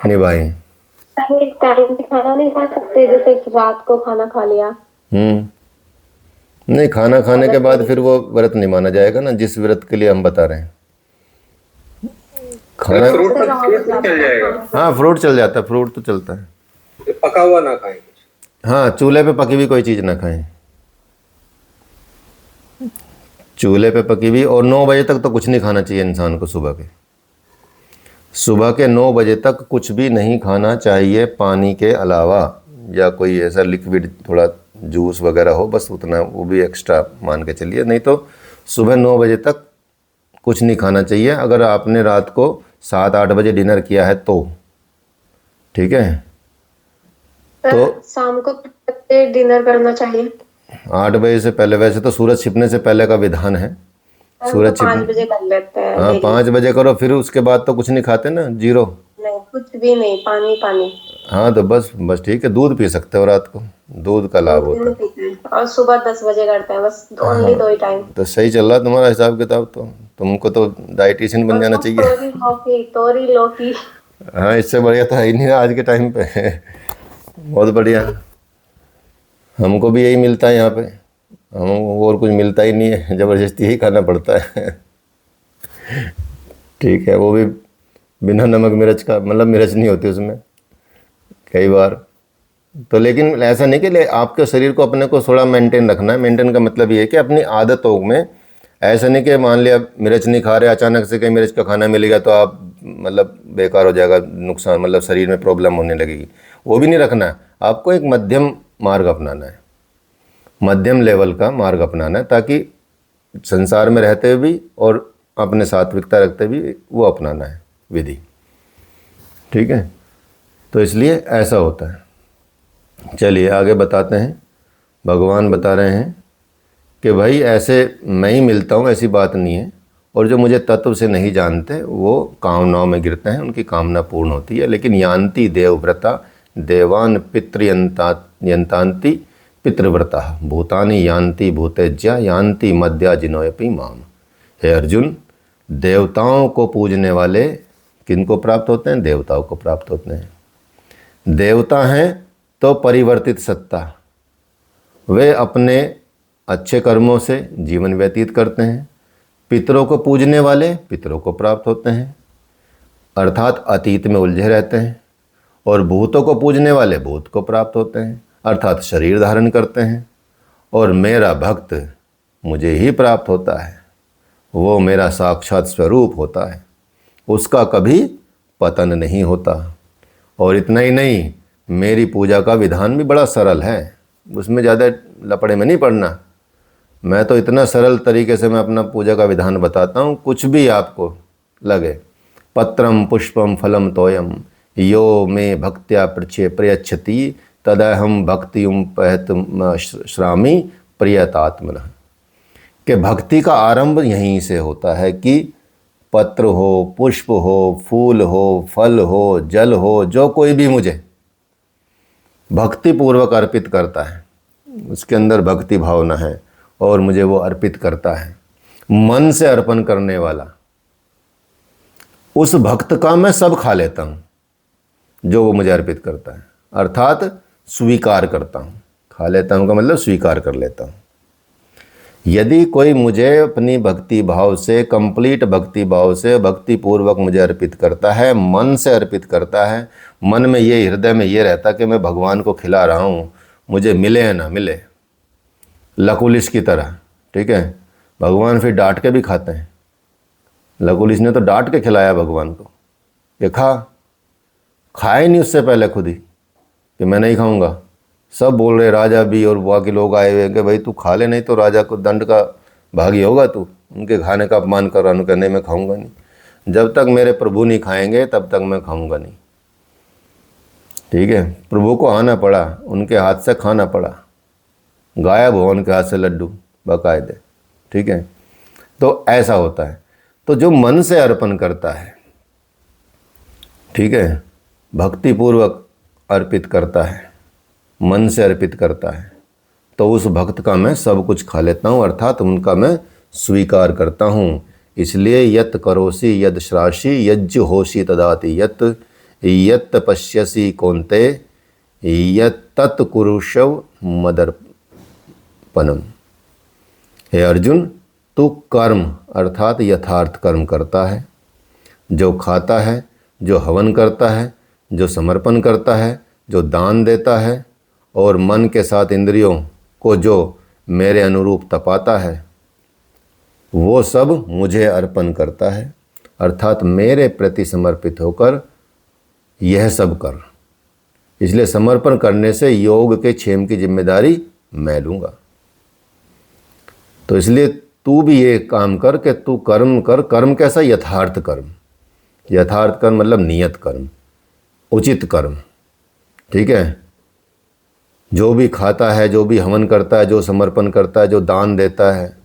निभाएं। एक टाइम भी खाना नहीं खा सकते, जैसे रात को खाना खा लिया? नहीं, खाना खाने के बाद फिर वो व्रत नहीं माना जाएगा ना, जिस व्रत के लिए हम बता रहे हैं। खाना फ्रूट चल जाएगा। हाँ, फ्रूट चल जाता है, फ्रूट तो चलता है। पका हुआ ना खाएं कुछ। हाँ, चूल्हे पे पकी हुई कोई चीज़ ना खाएं, चूल्हे पे पकी हुई। और 9 बजे तक तो कुछ नहीं खाना चाहिए इंसान को। सुबह के 9 बजे तक कुछ भी नहीं खाना चाहिए, पानी के अलावा, या कोई ऐसा लिक्विड थोड़ा जूस वगैरह हो, बस उतना, वो भी एक्स्ट्रा मान के चलिए। नहीं तो सुबह 9 बजे तक कुछ नहीं खाना चाहिए। अगर आपने रात को 7-8 बजे डिनर किया है तो ठीक है। तो शाम को कितने डिनर करना चाहिए? 8 बजे से पहले। वैसे तो सूरज छिपने से पहले का विधान है, सूरज 5 बजे कर लेते हैं। हाँ, 5 बजे करो, फिर उसके बाद तो कुछ नहीं खाते ना, जीरो। नहीं, कुछ भी नहीं, पानी। हाँ, तो बस ठीक है, दूध पी सकते हो रात को, दूध का लाभ होता है। और सुबह 10 बजे करते हैं, बस ओनली 2 ही टाइम। तो सही चल रहा तुम्हारा हिसाब किताब, तो तुमको तो डाइटिशियन बन जाना चाहिए। तोरी लौकी। हाँ, इससे बढ़िया तो है ही नहीं आज के टाइम पे। बहुत बढ़िया, हमको भी यही मिलता है यहाँ पे, हम और कुछ मिलता ही नहीं है, ज़बरदस्ती ही खाना पड़ता है। ठीक है, वो भी बिना नमक मिर्च का, मतलब मिर्च नहीं होती उसमें कई बार तो। लेकिन ऐसा नहीं कि आपके शरीर को, अपने को थोड़ा मेंटेन रखना है। मेंटेन का मतलब ये है कि अपनी आदतों में ऐसा नहीं कि मान लिया मिर्च नहीं खा रहे, अचानक से कहीं मिर्च का खाना मिलेगा तो आप मतलब बेकार हो जाएगा, नुकसान, मतलब शरीर में प्रॉब्लम होने लगेगी, वो भी नहीं रखना है। आपको एक मध्यम मार्ग अपनाना है, मध्यम लेवल का मार्ग अपनाना है, ताकि संसार में रहते हुए भी और अपने सात्विकता रखते भी वो अपनाना है विधि। ठीक है, तो इसलिए ऐसा होता है। चलिए आगे बताते हैं। भगवान बता रहे हैं कि भाई ऐसे मैं ही मिलता हूँ, ऐसी बात नहीं है, और जो मुझे तत्व से नहीं जानते वो कामनाओं में गिरते हैं, उनकी कामना पूर्ण होती है। लेकिन यान्ति देवव्रता देवान पितृयंतांति पितृव्रता भूतानि यान्ति भूतेज्या यान्ति मध्या जिनोयपि माम। हे अर्जुन, देवताओं को पूजने वाले किनको प्राप्त होते हैं? देवताओं को प्राप्त होते हैं। देवता हैं तो परिवर्तित सत्ता, वे अपने अच्छे कर्मों से जीवन व्यतीत करते हैं। पितरों को पूजने वाले पितरों को प्राप्त होते हैं, अर्थात अतीत में उलझे रहते हैं। और भूतों को पूजने वाले भूत को प्राप्त होते हैं, अर्थात शरीर धारण करते हैं। और मेरा भक्त मुझे ही प्राप्त होता है, वो मेरा साक्षात स्वरूप होता है, उसका कभी पतन नहीं होता। और इतना ही नहीं, मेरी पूजा का विधान भी बड़ा सरल है, उसमें ज़्यादा लपड़े में नहीं पड़ना। मैं तो इतना सरल तरीके से मैं अपना पूजा का विधान बताता हूँ, कुछ भी आपको लगे। पत्रम पुष्पम फलम तोयम यो में भक्त्या प्रयच्छति तदहम भक्तियुम पहत श्रामी प्रियतात्मनः। कि भक्ति का आरंभ यहीं से होता है कि पत्र हो, पुष्प हो, फूल हो, फल हो, जल हो, जो कोई भी मुझे भक्ति पूर्वक अर्पित करता है, उसके अंदर भक्ति भावना है और मुझे वो अर्पित करता है, मन से अर्पण करने वाला, उस भक्त का मैं सब खा लेता हूँ जो वो मुझे अर्पित करता है, अर्थात स्वीकार करता हूँ, खा लेता हूँ का मतलब स्वीकार कर लेता हूँ। यदि कोई मुझे अपनी भक्ति भाव से, कंप्लीट भक्ति भाव से, भक्ति पूर्वक मुझे अर्पित करता है, मन से अर्पित करता है, मन में ये, हृदय में ये रहता कि मैं भगवान को खिला रहा हूँ, मुझे मिले या ना मिले, लकुलिश की तरह, ठीक है। भगवान फिर डांट के भी खाते हैं। लकुलिश ने तो डांट के खिलाया भगवान को, ये खाए नहीं उससे पहले खुद ही कि मैं नहीं खाऊंगा। सब बोल रहे, राजा भी और बाकी लोग आए हुए कि भाई तू खा ले, नहीं तो राजा को दंड का भागी होगा तू, उनके खाने का अपमान कर रहा हूँ। नहीं, मैं खाऊंगा नहीं, जब तक मेरे प्रभु नहीं खाएंगे तब तक मैं खाऊंगा नहीं, ठीक है। प्रभु को आना पड़ा, उनके हाथ से खाना पड़ा, गायब हो उनके हाथ से लड्डू बाकायदे, ठीक है। तो ऐसा होता है। तो जो मन से अर्पण करता है, ठीक है, भक्तिपूर्वक अर्पित करता है, मन से अर्पित करता है, तो उस भक्त का मैं सब कुछ खा लेता हूँ, अर्थात उनका मैं स्वीकार करता हूँ। इसलिए यत करोसि यद श्रासि यज्ज होसि तदाति यत यत पश्यसि कौन्ते यत तत् कुरुषव मदर्पणम। हे अर्जुन, तू कर्म अर्थात यथार्थ कर्म करता है, जो खाता है, जो हवन करता है, जो समर्पण करता है, जो दान देता है, और मन के साथ इंद्रियों को जो मेरे अनुरूप तपाता है, वो सब मुझे अर्पण करता है, अर्थात मेरे प्रति समर्पित होकर यह सब कर। इसलिए समर्पण करने से योग के क्षेम की जिम्मेदारी मैं लूँगा। तो इसलिए तू भी ये काम कर कि तू कर्म कर। कर्म कैसा? यथार्थ कर्म। यथार्थ कर्म मतलब नियत कर्म, उचित कर्म, ठीक है। जो भी खाता है, जो भी हवन करता है, जो समर्पण करता है, जो दान देता है,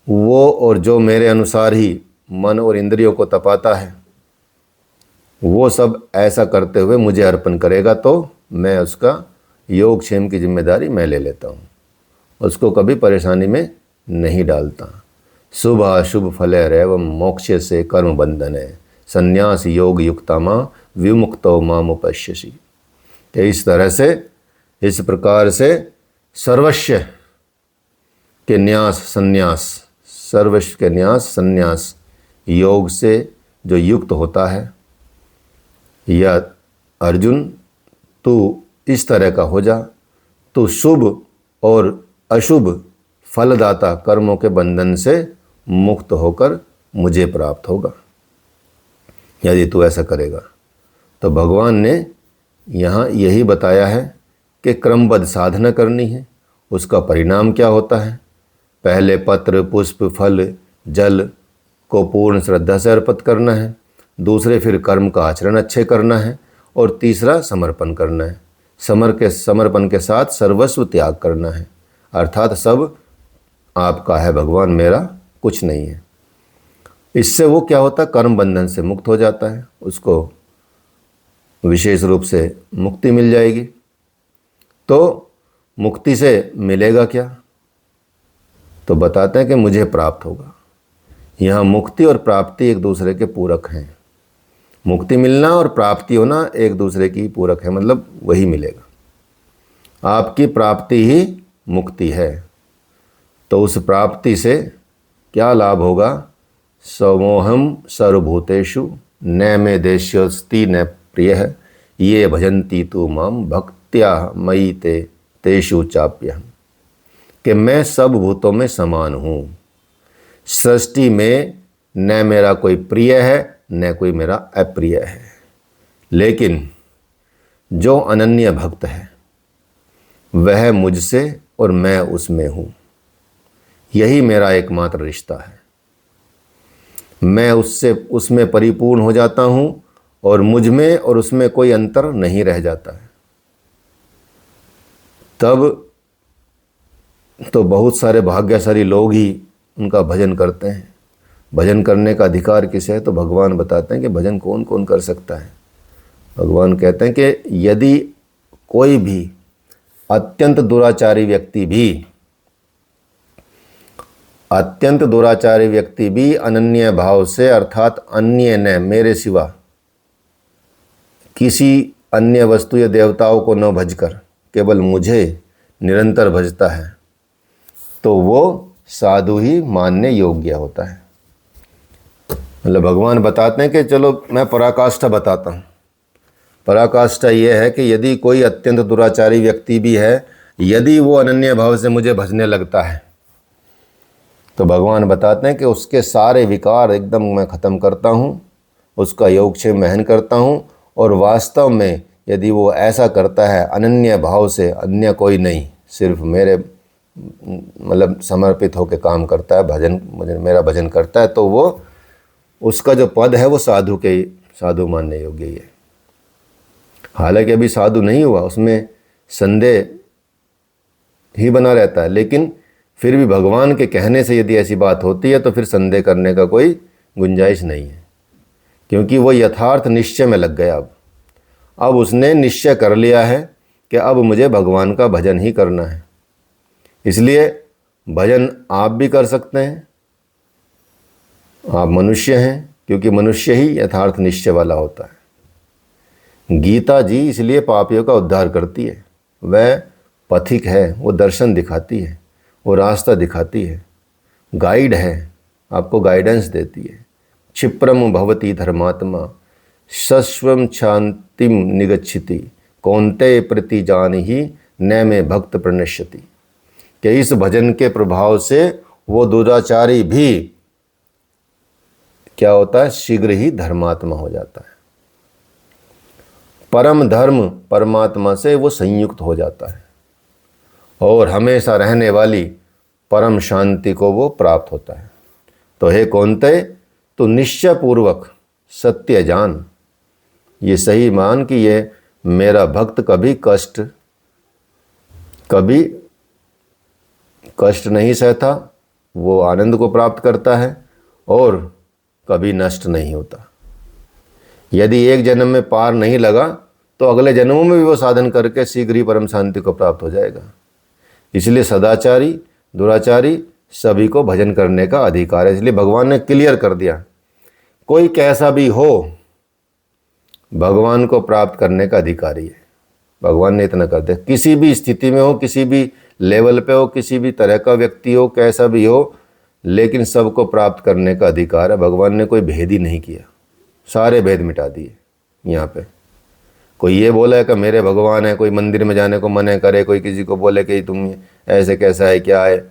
वो और जो मेरे अनुसार ही मन और इंद्रियों को तपाता है, वो सब ऐसा करते हुए मुझे अर्पण करेगा, तो मैं उसका योग क्षेम की जिम्मेदारी मैं ले लेता हूँ, उसको कभी परेशानी में नहीं डालता। शुभ अशुभ फलैरेव मोक्ष से कर्म बंधन है संन्यास योग युक्ता माँ विमुक्तो मामुपश्यसि। इस तरह से, इस प्रकार से सर्वस्व के न्यास संन्यास, सर्वस्व के न्यास संन्यास योग से जो युक्त होता है, या अर्जुन तू इस तरह का हो जा, तो शुभ और अशुभ फलदाता कर्मों के बंधन से मुक्त होकर मुझे प्राप्त होगा। यदि तू ऐसा करेगा तो भगवान ने यहाँ यही बताया है कि क्रमबद्ध साधना करनी है। उसका परिणाम क्या होता है? पहले पत्र पुष्प फल जल को पूर्ण श्रद्धा से अर्पित करना है, दूसरे फिर कर्म का आचरण अच्छे करना है, और तीसरा समर्पण करना है। समर्पण के साथ सर्वस्व त्याग करना है, अर्थात सब आपका है भगवान, मेरा कुछ नहीं है। इससे वो क्या होता है? कर्म बंधन से मुक्त हो जाता है, उसको विशेष रूप से मुक्ति मिल जाएगी। तो मुक्ति से मिलेगा क्या? तो बताते हैं कि मुझे प्राप्त होगा। यहाँ मुक्ति और प्राप्ति एक दूसरे के पूरक हैं। मुक्ति मिलना और प्राप्ति होना एक दूसरे की पूरक है, मतलब वही मिलेगा। आपकी प्राप्ति ही मुक्ति है, तो उस प्राप्ति से क्या लाभ होगा? समोहम सर्वभूतेषु न मे देश्योस्ति न प्रियः ये भजन्ति तु माम भक्त्या मयि ते तेषु चाप्यहम्। कि मैं सब भूतों में समान हूँ, सृष्टि में न मेरा कोई प्रिय है न कोई मेरा अप्रिय है, लेकिन जो अनन्य भक्त है वह मुझसे और मैं उसमें हूँ। यही मेरा एकमात्र रिश्ता है। मैं उससे उसमें परिपूर्ण हो जाता हूँ और मुझ में और उसमें कोई अंतर नहीं रह जाता है। तब तो बहुत सारे भाग्यशाली लोग ही उनका भजन करते हैं। भजन करने का अधिकार किसे है? तो भगवान बताते हैं कि भजन कौन कौन कर सकता है। भगवान कहते हैं कि यदि कोई भी अत्यंत दुराचारी व्यक्ति भी अनन्य भाव से, अर्थात अन्य न, मेरे सिवा किसी अन्य वस्तु या देवताओं को न भजकर केवल मुझे निरंतर भजता है तो वो साधु ही मानने योग्य होता है। मतलब भगवान बताते हैं कि चलो मैं पराकाष्ठा बताता हूँ। पराकाष्ठा ये है कि यदि कोई अत्यंत दुराचारी व्यक्ति भी है, यदि वो अनन्य भाव से मुझे भजने लगता है तो भगवान बताते हैं कि उसके सारे विकार एकदम मैं ख़त्म करता हूँ, उसका योगक्षेम महन करता हूँ। और वास्तव में यदि वो ऐसा करता है अनन्य भाव से, अन्य कोई नहीं, सिर्फ मेरे मतलब समर्पित होकर काम करता है, भजन मेरा भजन करता है, तो वो उसका जो पद है वो साधु मानने योग्य ही है। हालांकि अभी साधु नहीं हुआ, उसमें संदेह ही बना रहता है, लेकिन फिर भी भगवान के कहने से यदि ऐसी बात होती है तो फिर संदेह करने का कोई गुंजाइश नहीं है, क्योंकि वो यथार्थ निश्चय में लग गया। अब उसने निश्चय कर लिया है कि अब मुझे भगवान का भजन ही करना है। इसलिए भजन आप भी कर सकते हैं, आप मनुष्य हैं, क्योंकि मनुष्य ही यथार्थ निश्चय वाला होता है। गीता जी इसलिए पापियों का उद्धार करती है, वह पथिक है, वो दर्शन दिखाती है, वो रास्ता दिखाती है, गाइड है, आपको गाइडेंस देती है। क्षिप्रम भवती धर्मात्मा शश्वम शांतिम निगच्छति कौन्तेय प्रति जान ही न में भक्त प्रणश्यति। कि इस भजन के प्रभाव से वो दुराचारी भी क्या होता है, शीघ्र ही धर्मात्मा हो जाता है। परम धर्म परमात्मा से वो संयुक्त हो जाता है और हमेशा रहने वाली परम शांति को वो प्राप्त होता है। तो हे कौन्तेय, तो निश्चय पूर्वक सत्य जान, ये सही मान कि ये मेरा भक्त कभी कष्ट नहीं सहता, वो आनंद को प्राप्त करता है और कभी नष्ट नहीं होता। यदि एक जन्म में पार नहीं लगा तो अगले जन्मों में भी वो साधन करके शीघ्र ही परम शांति को प्राप्त हो जाएगा। इसलिए सदाचारी दुराचारी सभी को भजन करने का अधिकार है। इसलिए भगवान ने क्लियर कर दिया, कोई कैसा भी हो भगवान को प्राप्त करने का अधिकारी है। भगवान ने इतना कर दिया, किसी भी स्थिति में हो, किसी भी लेवल पे हो, किसी भी तरह का व्यक्ति हो, कैसा भी हो, लेकिन सबको प्राप्त करने का अधिकार है। भगवान ने कोई भेद ही नहीं किया, सारे भेद मिटा दिए। यहाँ पे कोई ये बोला है कि मेरे भगवान है, कोई मंदिर में जाने को मना करे, कोई किसी को बोले कि तुम ऐसे कैसा है, क्या है,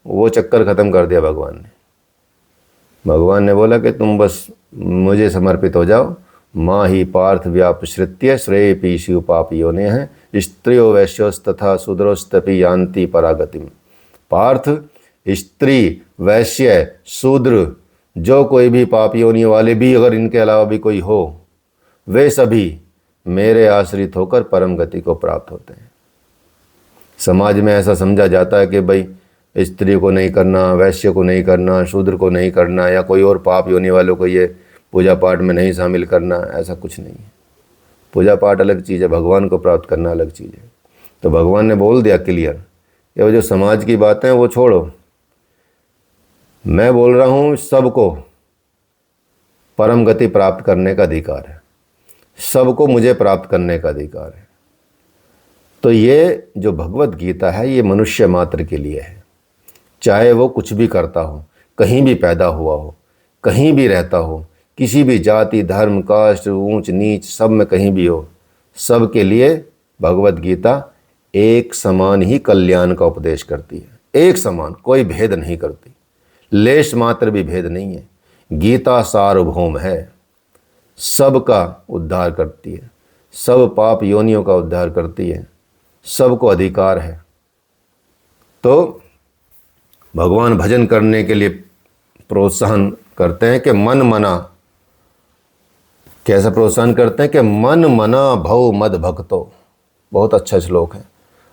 वो चक्कर ख़त्म कर दिया भगवान ने। भगवान ने बोला कि तुम बस मुझे समर्पित हो जाओ। माँ ही पार्थ व्यापश्रित्य श्रेय पीशु पाप योने हैं स्त्रियो वैश्योस्तथा शूद्रोस्तपि यान्ति परागतिम। पार्थ, स्त्री, वैश्य, शूद्र, जो कोई भी पाप योनि वाले भी अगर इनके अलावा भी कोई हो, वे सभी मेरे आश्रित होकर परम गति को प्राप्त होते हैं। समाज में ऐसा समझा जाता है कि भाई स्त्री को नहीं करना, वैश्य को नहीं करना, शूद्र को नहीं करना, या कोई और पाप योनि वालों को ये पूजा पाठ में नहीं शामिल करना। ऐसा कुछ नहीं है। पूजा पाठ अलग चीज़ है, भगवान को प्राप्त करना अलग चीज़ है। तो भगवान ने बोल दिया क्लियर, ये वो जो समाज की बातें हैं वो छोड़ो, मैं बोल रहा हूँ सबको परम गति प्राप्त करने का अधिकार है, सबको मुझे प्राप्त करने का अधिकार है। तो ये जो भगवत गीता है ये मनुष्य मात्र के लिए है, चाहे वो कुछ भी करता हो, कहीं भी पैदा हुआ हो, कहीं भी रहता हो, किसी भी जाति धर्म कास्ट ऊंच नीच सब में कहीं भी हो, सब के लिए भगवत गीता एक समान ही कल्याण का उपदेश करती है। एक समान, कोई भेद नहीं करती, लेश मात्र भी भेद नहीं है। गीता सार्वभौम है, सबका उद्धार करती है, सब पाप योनियों का उद्धार करती है, सबको अधिकार है। तो भगवान भजन करने के लिए प्रोत्साहन करते हैं कि मन मना, कैसा प्रोत्साहन करते हैं कि मन मना भव मद भक्तो। बहुत अच्छा श्लोक है,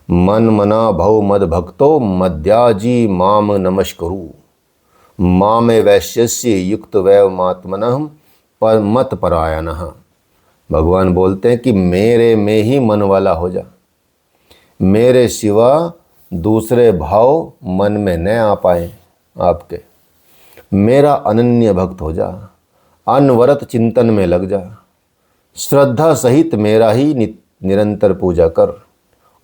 मन मना भव मद भक्तो मद्याजी माम नमस्कुरु मामे वैश्यस्य युक्त वैवमात्मनः पर मत परायणः। भगवान बोलते हैं कि मेरे में ही मन वाला हो जा, मेरे सिवा दूसरे भाव मन में न आ पाए आपके, मेरा अनन्य भक्त हो जा, अनवरत चिंतन में लग जा, श्रद्धा सहित मेरा ही निरंतर पूजा कर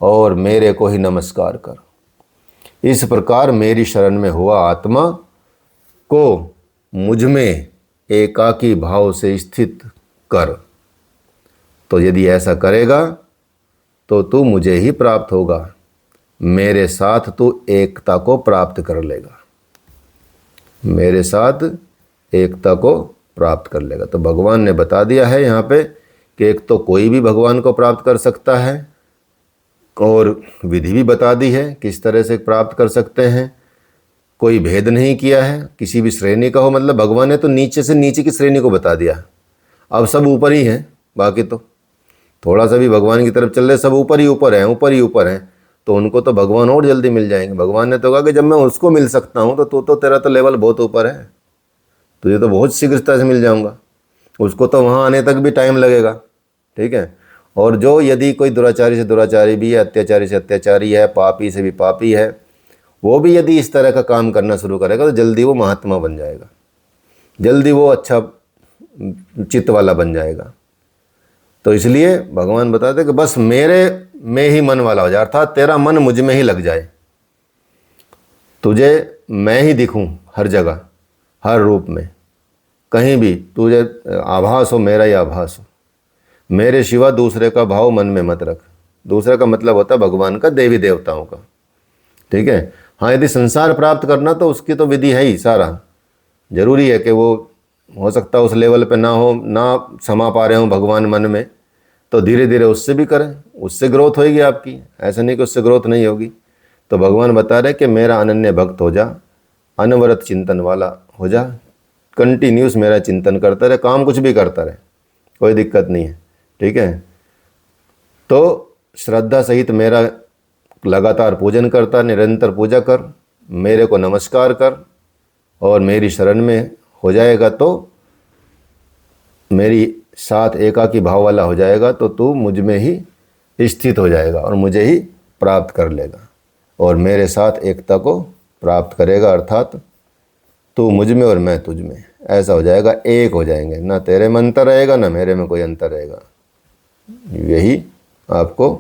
और मेरे को ही नमस्कार कर। इस प्रकार मेरी शरण में हुआ आत्मा को मुझ में एकाकी भाव से स्थित कर। तो यदि ऐसा करेगा तो तू मुझे ही प्राप्त होगा, मेरे साथ तू एकता को प्राप्त कर लेगा, मेरे साथ एकता को प्राप्त कर लेगा। तो भगवान ने बता दिया है यहाँ पे कि एक तो कोई भी भगवान को प्राप्त कर सकता है, और विधि भी बता दी है किस तरह से प्राप्त कर सकते हैं। कोई भेद नहीं किया है, किसी भी श्रेणी का हो, मतलब भगवान ने तो नीचे से नीचे की श्रेणी को बता दिया। अब सब ऊपर ही हैं, बाकी तो थोड़ा सा भी भगवान की तरफ चल रहे, सब ऊपर ही ऊपर हैं, ऊपर ही ऊपर हैं, तो उनको तो भगवान और जल्दी मिल जाएंगे। भगवान ने तो कहा कि जब मैं उसको मिल सकता हूँ तो तू तो तेरा तो लेवल बहुत ऊपर है, तुझे तो बहुत शीघ्रता से मिल जाऊँगा, उसको तो वहाँ आने तक भी टाइम लगेगा। ठीक है। और जो यदि कोई दुराचारी से दुराचारी भी है, अत्याचारी से अत्याचारी है, पापी से भी पापी है, वो भी यदि इस तरह का काम करना शुरू करेगा तो जल्दी वो महात्मा बन जाएगा, जल्दी वो अच्छा चित्त वाला बन जाएगा। तो इसलिए भगवान बताते हैं कि बस मेरे में ही मन वाला हो जाए, अर्थात तेरा मन मुझ में ही लग जाए, तुझे मैं ही दिखूं हर जगह, हर रूप में, कहीं भी तुझे आभास हो, मेरा ही आभास हो, मेरे सिवा दूसरे का भाव मन में मत रख। दूसरे का मतलब होता है भगवान का, देवी देवताओं का। ठीक है। हाँ, यदि संसार प्राप्त करना तो उसकी तो विधि है ही, सारा जरूरी है कि वो हो सकता है उस लेवल पे ना हो, ना समा पा रहे हो भगवान मन में, तो धीरे धीरे उससे भी करें, उससे ग्रोथ होगी आपकी, ऐसा नहीं कि उससे ग्रोथ नहीं होगी। तो भगवान बता रहे कि मेरा अनन्य भक्त हो जा, अनवरत चिंतन वाला हो जा, कंटिन्यूस मेरा चिंतन करता रहे, काम कुछ भी करता रहे, कोई दिक्कत नहीं है। ठीक है। तो श्रद्धा सहित मेरा लगातार पूजन करता, निरंतर पूजा कर, मेरे को नमस्कार कर, और मेरी शरण में हो जाएगा तो मेरी साथ एकाकी भाव वाला हो जाएगा, तो तू मुझ में ही स्थित हो जाएगा और मुझे ही प्राप्त कर लेगा, और मेरे साथ एकता को प्राप्त करेगा, अर्थात तू मुझ में और मैं तुझ में, ऐसा हो जाएगा, एक हो जाएंगे, ना तेरे में अंतर रहेगा ना मेरे में कोई अंतर रहेगा, यही आपको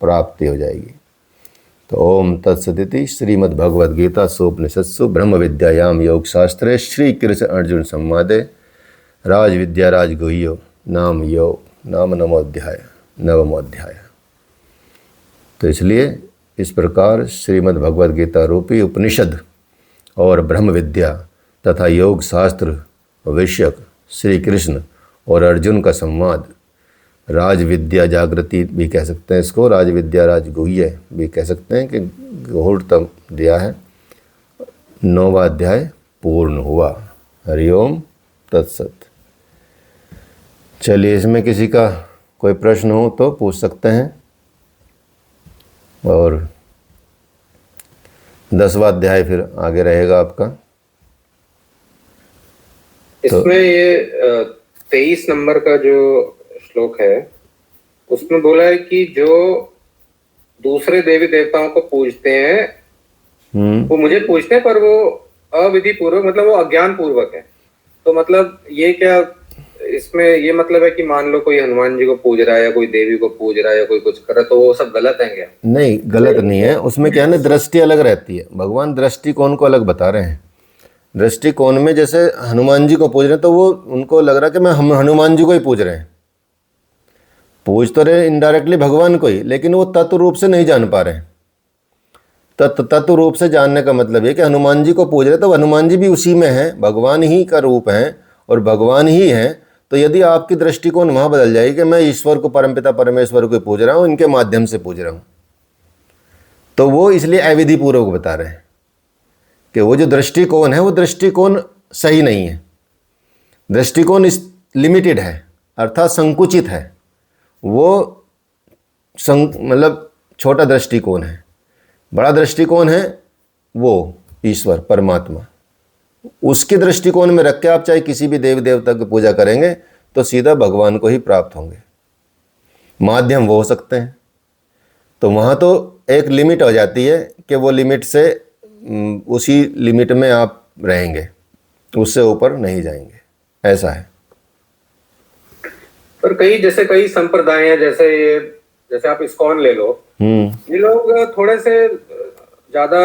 प्राप्ति हो जाएगी। तो ओम तत्सदिति श्रीमद्भगवद्गीता सोपनिषत्सु ब्रह्म विद्यायाम योग शास्त्रे श्री कृष्ण अर्जुन संवादे राजविद्या राजगुह्यो नाम योग नाम नवमोध्याय। तो इसलिए इस प्रकार श्रीमद्भगवद्गीता रूपी उपनिषद और ब्रह्म विद्या तथा योग शास्त्र विषयक श्री कृष्ण और अर्जुन का संवाद, राज विद्या जागृति भी कह सकते हैं इसको, राज विद्या राजगुह्य भी कह सकते हैं, कि गूढ़तम दिया है। 9वां अध्याय पूर्ण हुआ। हरिओम तत्सत। चलिए, इसमें किसी का कोई प्रश्न हो तो पूछ सकते हैं। और 10वां अध्याय फिर आगे रहेगा आपका। इसमें ये 23 नंबर का जो श्लोक है उसमें बोला है कि जो दूसरे देवी देवताओं को पूजते हैं वो मुझे पूजते हैं, पर वो अविधि पूर्वक, मतलब वो अज्ञान पूर्वक है। तो मतलब ये क्या इसमें ये मतलब है कि मान लो कोई हनुमान जी को पूज रहा है या कोई देवी को पूज रहा है या कोई कुछ कर रहा है, तो वो सब गलत है क्या? नहीं, गलत नहीं है। उसमें क्या है ना, दृष्टि अलग रहती है। भगवान दृष्टिकोण को अलग बता रहे हैं। दृष्टिकोण में जैसे हनुमान जी को पूज रहे हैं तो वो उनको लग रहा है कि मैं हम हनुमान जी को ही पूज रहे हैं, पूज तो रहे इनडायरेक्टली भगवान को ही, लेकिन वो तत्व रूप से नहीं जान पा रहे हैं। तत्व रूप से जानने का मतलब ये कि हनुमान जी को पूज रहे तो हनुमान जी भी उसी में है, भगवान ही का रूप है और भगवान ही है। तो यदि आपकी दृष्टिकोण वहाँ बदल जाएगी कि मैं ईश्वर को, परमपिता परमेश्वर को पूज रहा हूँ, इनके माध्यम से पूज रहा हूँ, तो वो इसलिए अविधि पूर्वक बता रहे हैं कि वो जो दृष्टिकोण है वो दृष्टिकोण सही नहीं है। दृष्टिकोण लिमिटेड है, अर्थात संकुचित है। वो मतलब छोटा दृष्टिकोण है। बड़ा दृष्टिकोण है वो ईश्वर परमात्मा, उसके दृष्टिकोण में रख के आप चाहे किसी भी देवी देवता की पूजा करेंगे तो सीधा भगवान को ही प्राप्त होंगे। माध्यम वो हो सकते हैं। तो वहाँ तो एक लिमिट हो जाती है कि वो लिमिट से उसी लिमिट में आप रहेंगे, उससे ऊपर नहीं जाएंगे, ऐसा है। पर कई संप्रदाय हैं, जैसे आप इस्कॉन ले लो, ये लोग थोड़े से ज्यादा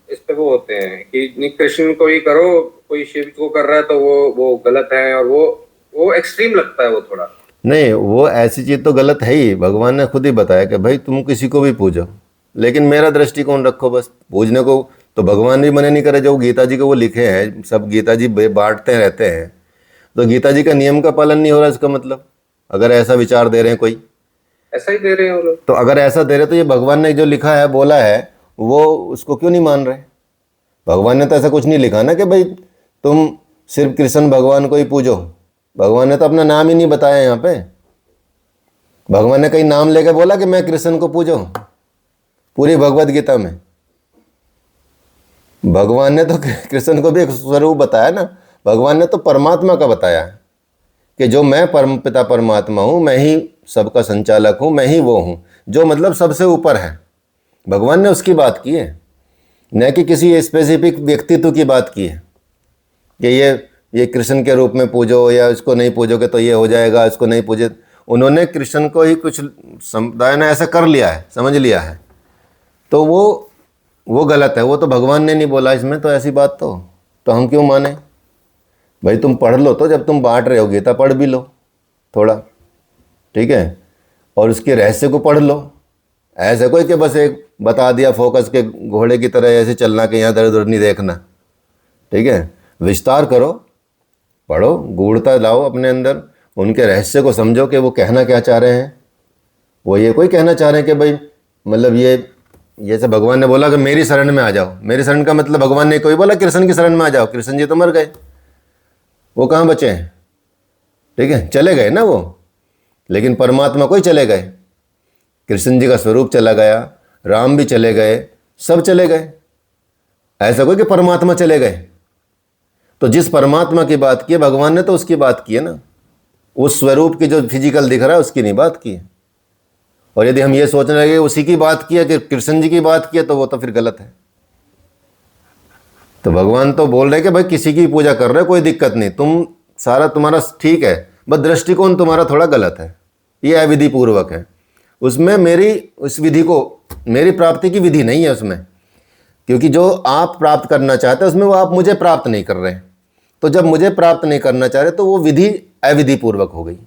इस पे वो होते हैं कि नहीं कृष्ण को ही करो, कोई शिव को कर रहा है तो वो गलत है, और वो एक्सट्रीम लगता है वो थोड़ा। नहीं, वो ऐसी चीज तो गलत है ही। भगवान ने खुद ही बताया कि भाई तुम किसी को भी पूजो, लेकिन मेरा दृष्टिकोण रखो बस। पूजने को तो भगवान भी मना नहीं करे, जो गीता जी को वो लिखे हैं, सब गीता जी बांटते रहते हैं, तो गीता जी का नियम का पालन नहीं हो रहा इसका मतलब, अगर ऐसा विचार दे रहे हैं कोई। ऐसा ही दे रहे हैं वो लोग। तो अगर ऐसा दे रहे तो ये भगवान ने जो लिखा है, बोला है, वो उसको क्यों नहीं मान रहे? भगवान ने तो ऐसा कुछ नहीं लिखा ना कि भाई तुम सिर्फ कृष्ण भगवान को ही पूजो। भगवान ने तो अपना नाम ही नहीं बताया यहाँ पे। भगवान ने कहीं नाम लेके बोला कि मैं कृष्ण को पूजो? पूरी भगवत गीता में भगवान ने तो कृष्ण को भी एक स्वरूप बताया ना। भगवान ने तो परमात्मा का बताया कि जो मैं परम पिता परमात्मा हूँ, मैं ही सबका संचालक हूँ, मैं ही वो हूँ जो मतलब सबसे ऊपर है। भगवान ने उसकी बात की है, न कि किसी स्पेसिफिक व्यक्तित्व की बात की है कि ये कृष्ण के रूप में पूजो, या इसको नहीं पूजोगे तो ये हो जाएगा, इसको नहीं पूजे। उन्होंने कृष्ण को ही कुछ समुदाय ने ऐसा कर लिया है, समझ लिया है, तो वो गलत है। वो तो भगवान ने नहीं बोला इसमें, तो ऐसी बात तो हम क्यों माने? भाई तुम पढ़ लो, तो जब तुम बांट रहे हो गीता पढ़ भी लो थोड़ा, ठीक है, और उसके रहस्य को पढ़ लो। ऐसा कोई कि बस एक बता दिया फोकस के घोड़े की तरह ऐसे चलना कि यहाँ दर उधर नहीं देखना, ठीक है। विस्तार करो, पढ़ो, गूढ़ता लाओ अपने अंदर, उनके रहस्य को समझो कि वो कहना क्या चाह रहे हैं। वो ये कोई कहना चाह रहे हैं कि भाई मतलब ये से भगवान ने बोला कि मेरी शरण में आ जाओ। मेरी शरण का मतलब भगवान ने कोई बोला कृष्ण की शरण में आ जाओ? कृष्ण जी तो मर गए, वो कहाँ बचे हैं, ठीक है, चले गए ना वो। लेकिन परमात्मा कोई चले गए, कृष्ण जी का स्वरूप चला गया, राम भी चले गए, सब चले गए। ऐसा कोई कि परमात्मा चले गए? तो जिस परमात्मा की बात की है भगवान ने, तो उसकी बात की है ना। उस स्वरूप की जो फिजिकल दिख रहा है उसकी नहीं बात की है। और यदि हम ये सोचने लगे उसी की बात की है कि कृष्ण जी की बात की है, तो वो तो फिर गलत है। तो भगवान तो बोल रहे कि भाई किसी की पूजा कर रहे हो, कोई दिक्कत नहीं, तुम सारा तुम्हारा ठीक है, बस दृष्टिकोण तुम्हारा थोड़ा गलत है, ये अविधि पूर्वक है। उसमें मेरी उस विधि को, मेरी प्राप्ति की विधि नहीं है उसमें, क्योंकि जो आप प्राप्त करना चाहते हैं उसमें वो आप मुझे प्राप्त नहीं कर रहे हैं। तो जब मुझे प्राप्त नहीं करना चाह रहे तो वो विधि अविधि पूर्वक हो गई।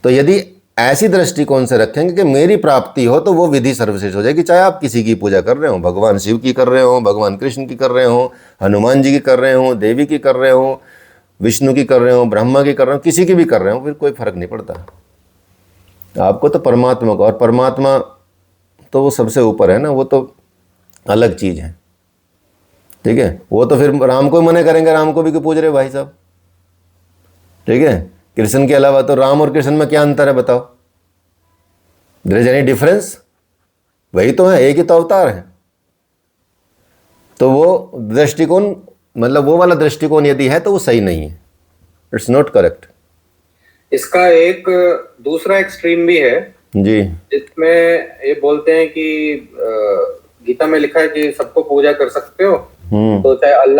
तो यदि ऐसी दृष्टिकोण से रखेंगे कि मेरी प्राप्ति हो, तो वो विधि सर्वश्रेष्ठ हो जाएगी। चाहे आप किसी की पूजा कर रहे हो, भगवान शिव की कर रहे हो, भगवान कृष्ण की कर रहे हो, हनुमान जी की कर रहे हो, देवी की कर रहे हो, विष्णु की कर रहे हो, ब्रह्मा की कर रहे हो, किसी की भी कर रहे हो, फिर कोई फर्क नहीं पड़ता। आपको तो परमात्मा को, और परमात्मा तो वो सबसे ऊपर है ना, वो तो अलग चीज़ है, ठीक है। वो तो फिर राम को मना करेंगे, राम को भी क्यों पूज रहे भाई साहब, ठीक है। कृष्ण के अलावा तो राम और कृष्ण में क्या अंतर है बताओ? There is any difference? वही तो है, एक ही तो अवतार है। तो वो दृष्टिकोण, मतलब वो वाला दृष्टिकोण यदि है तो वो सही नहीं है, इट्स नॉट करेक्ट। इसका एक दूसरा एक्सट्रीम भी है जी, जिसमें ये बोलते हैं कि गीता में लिखा है कि सबको पूजा कर सकते हो, तो चाहे अल्लाह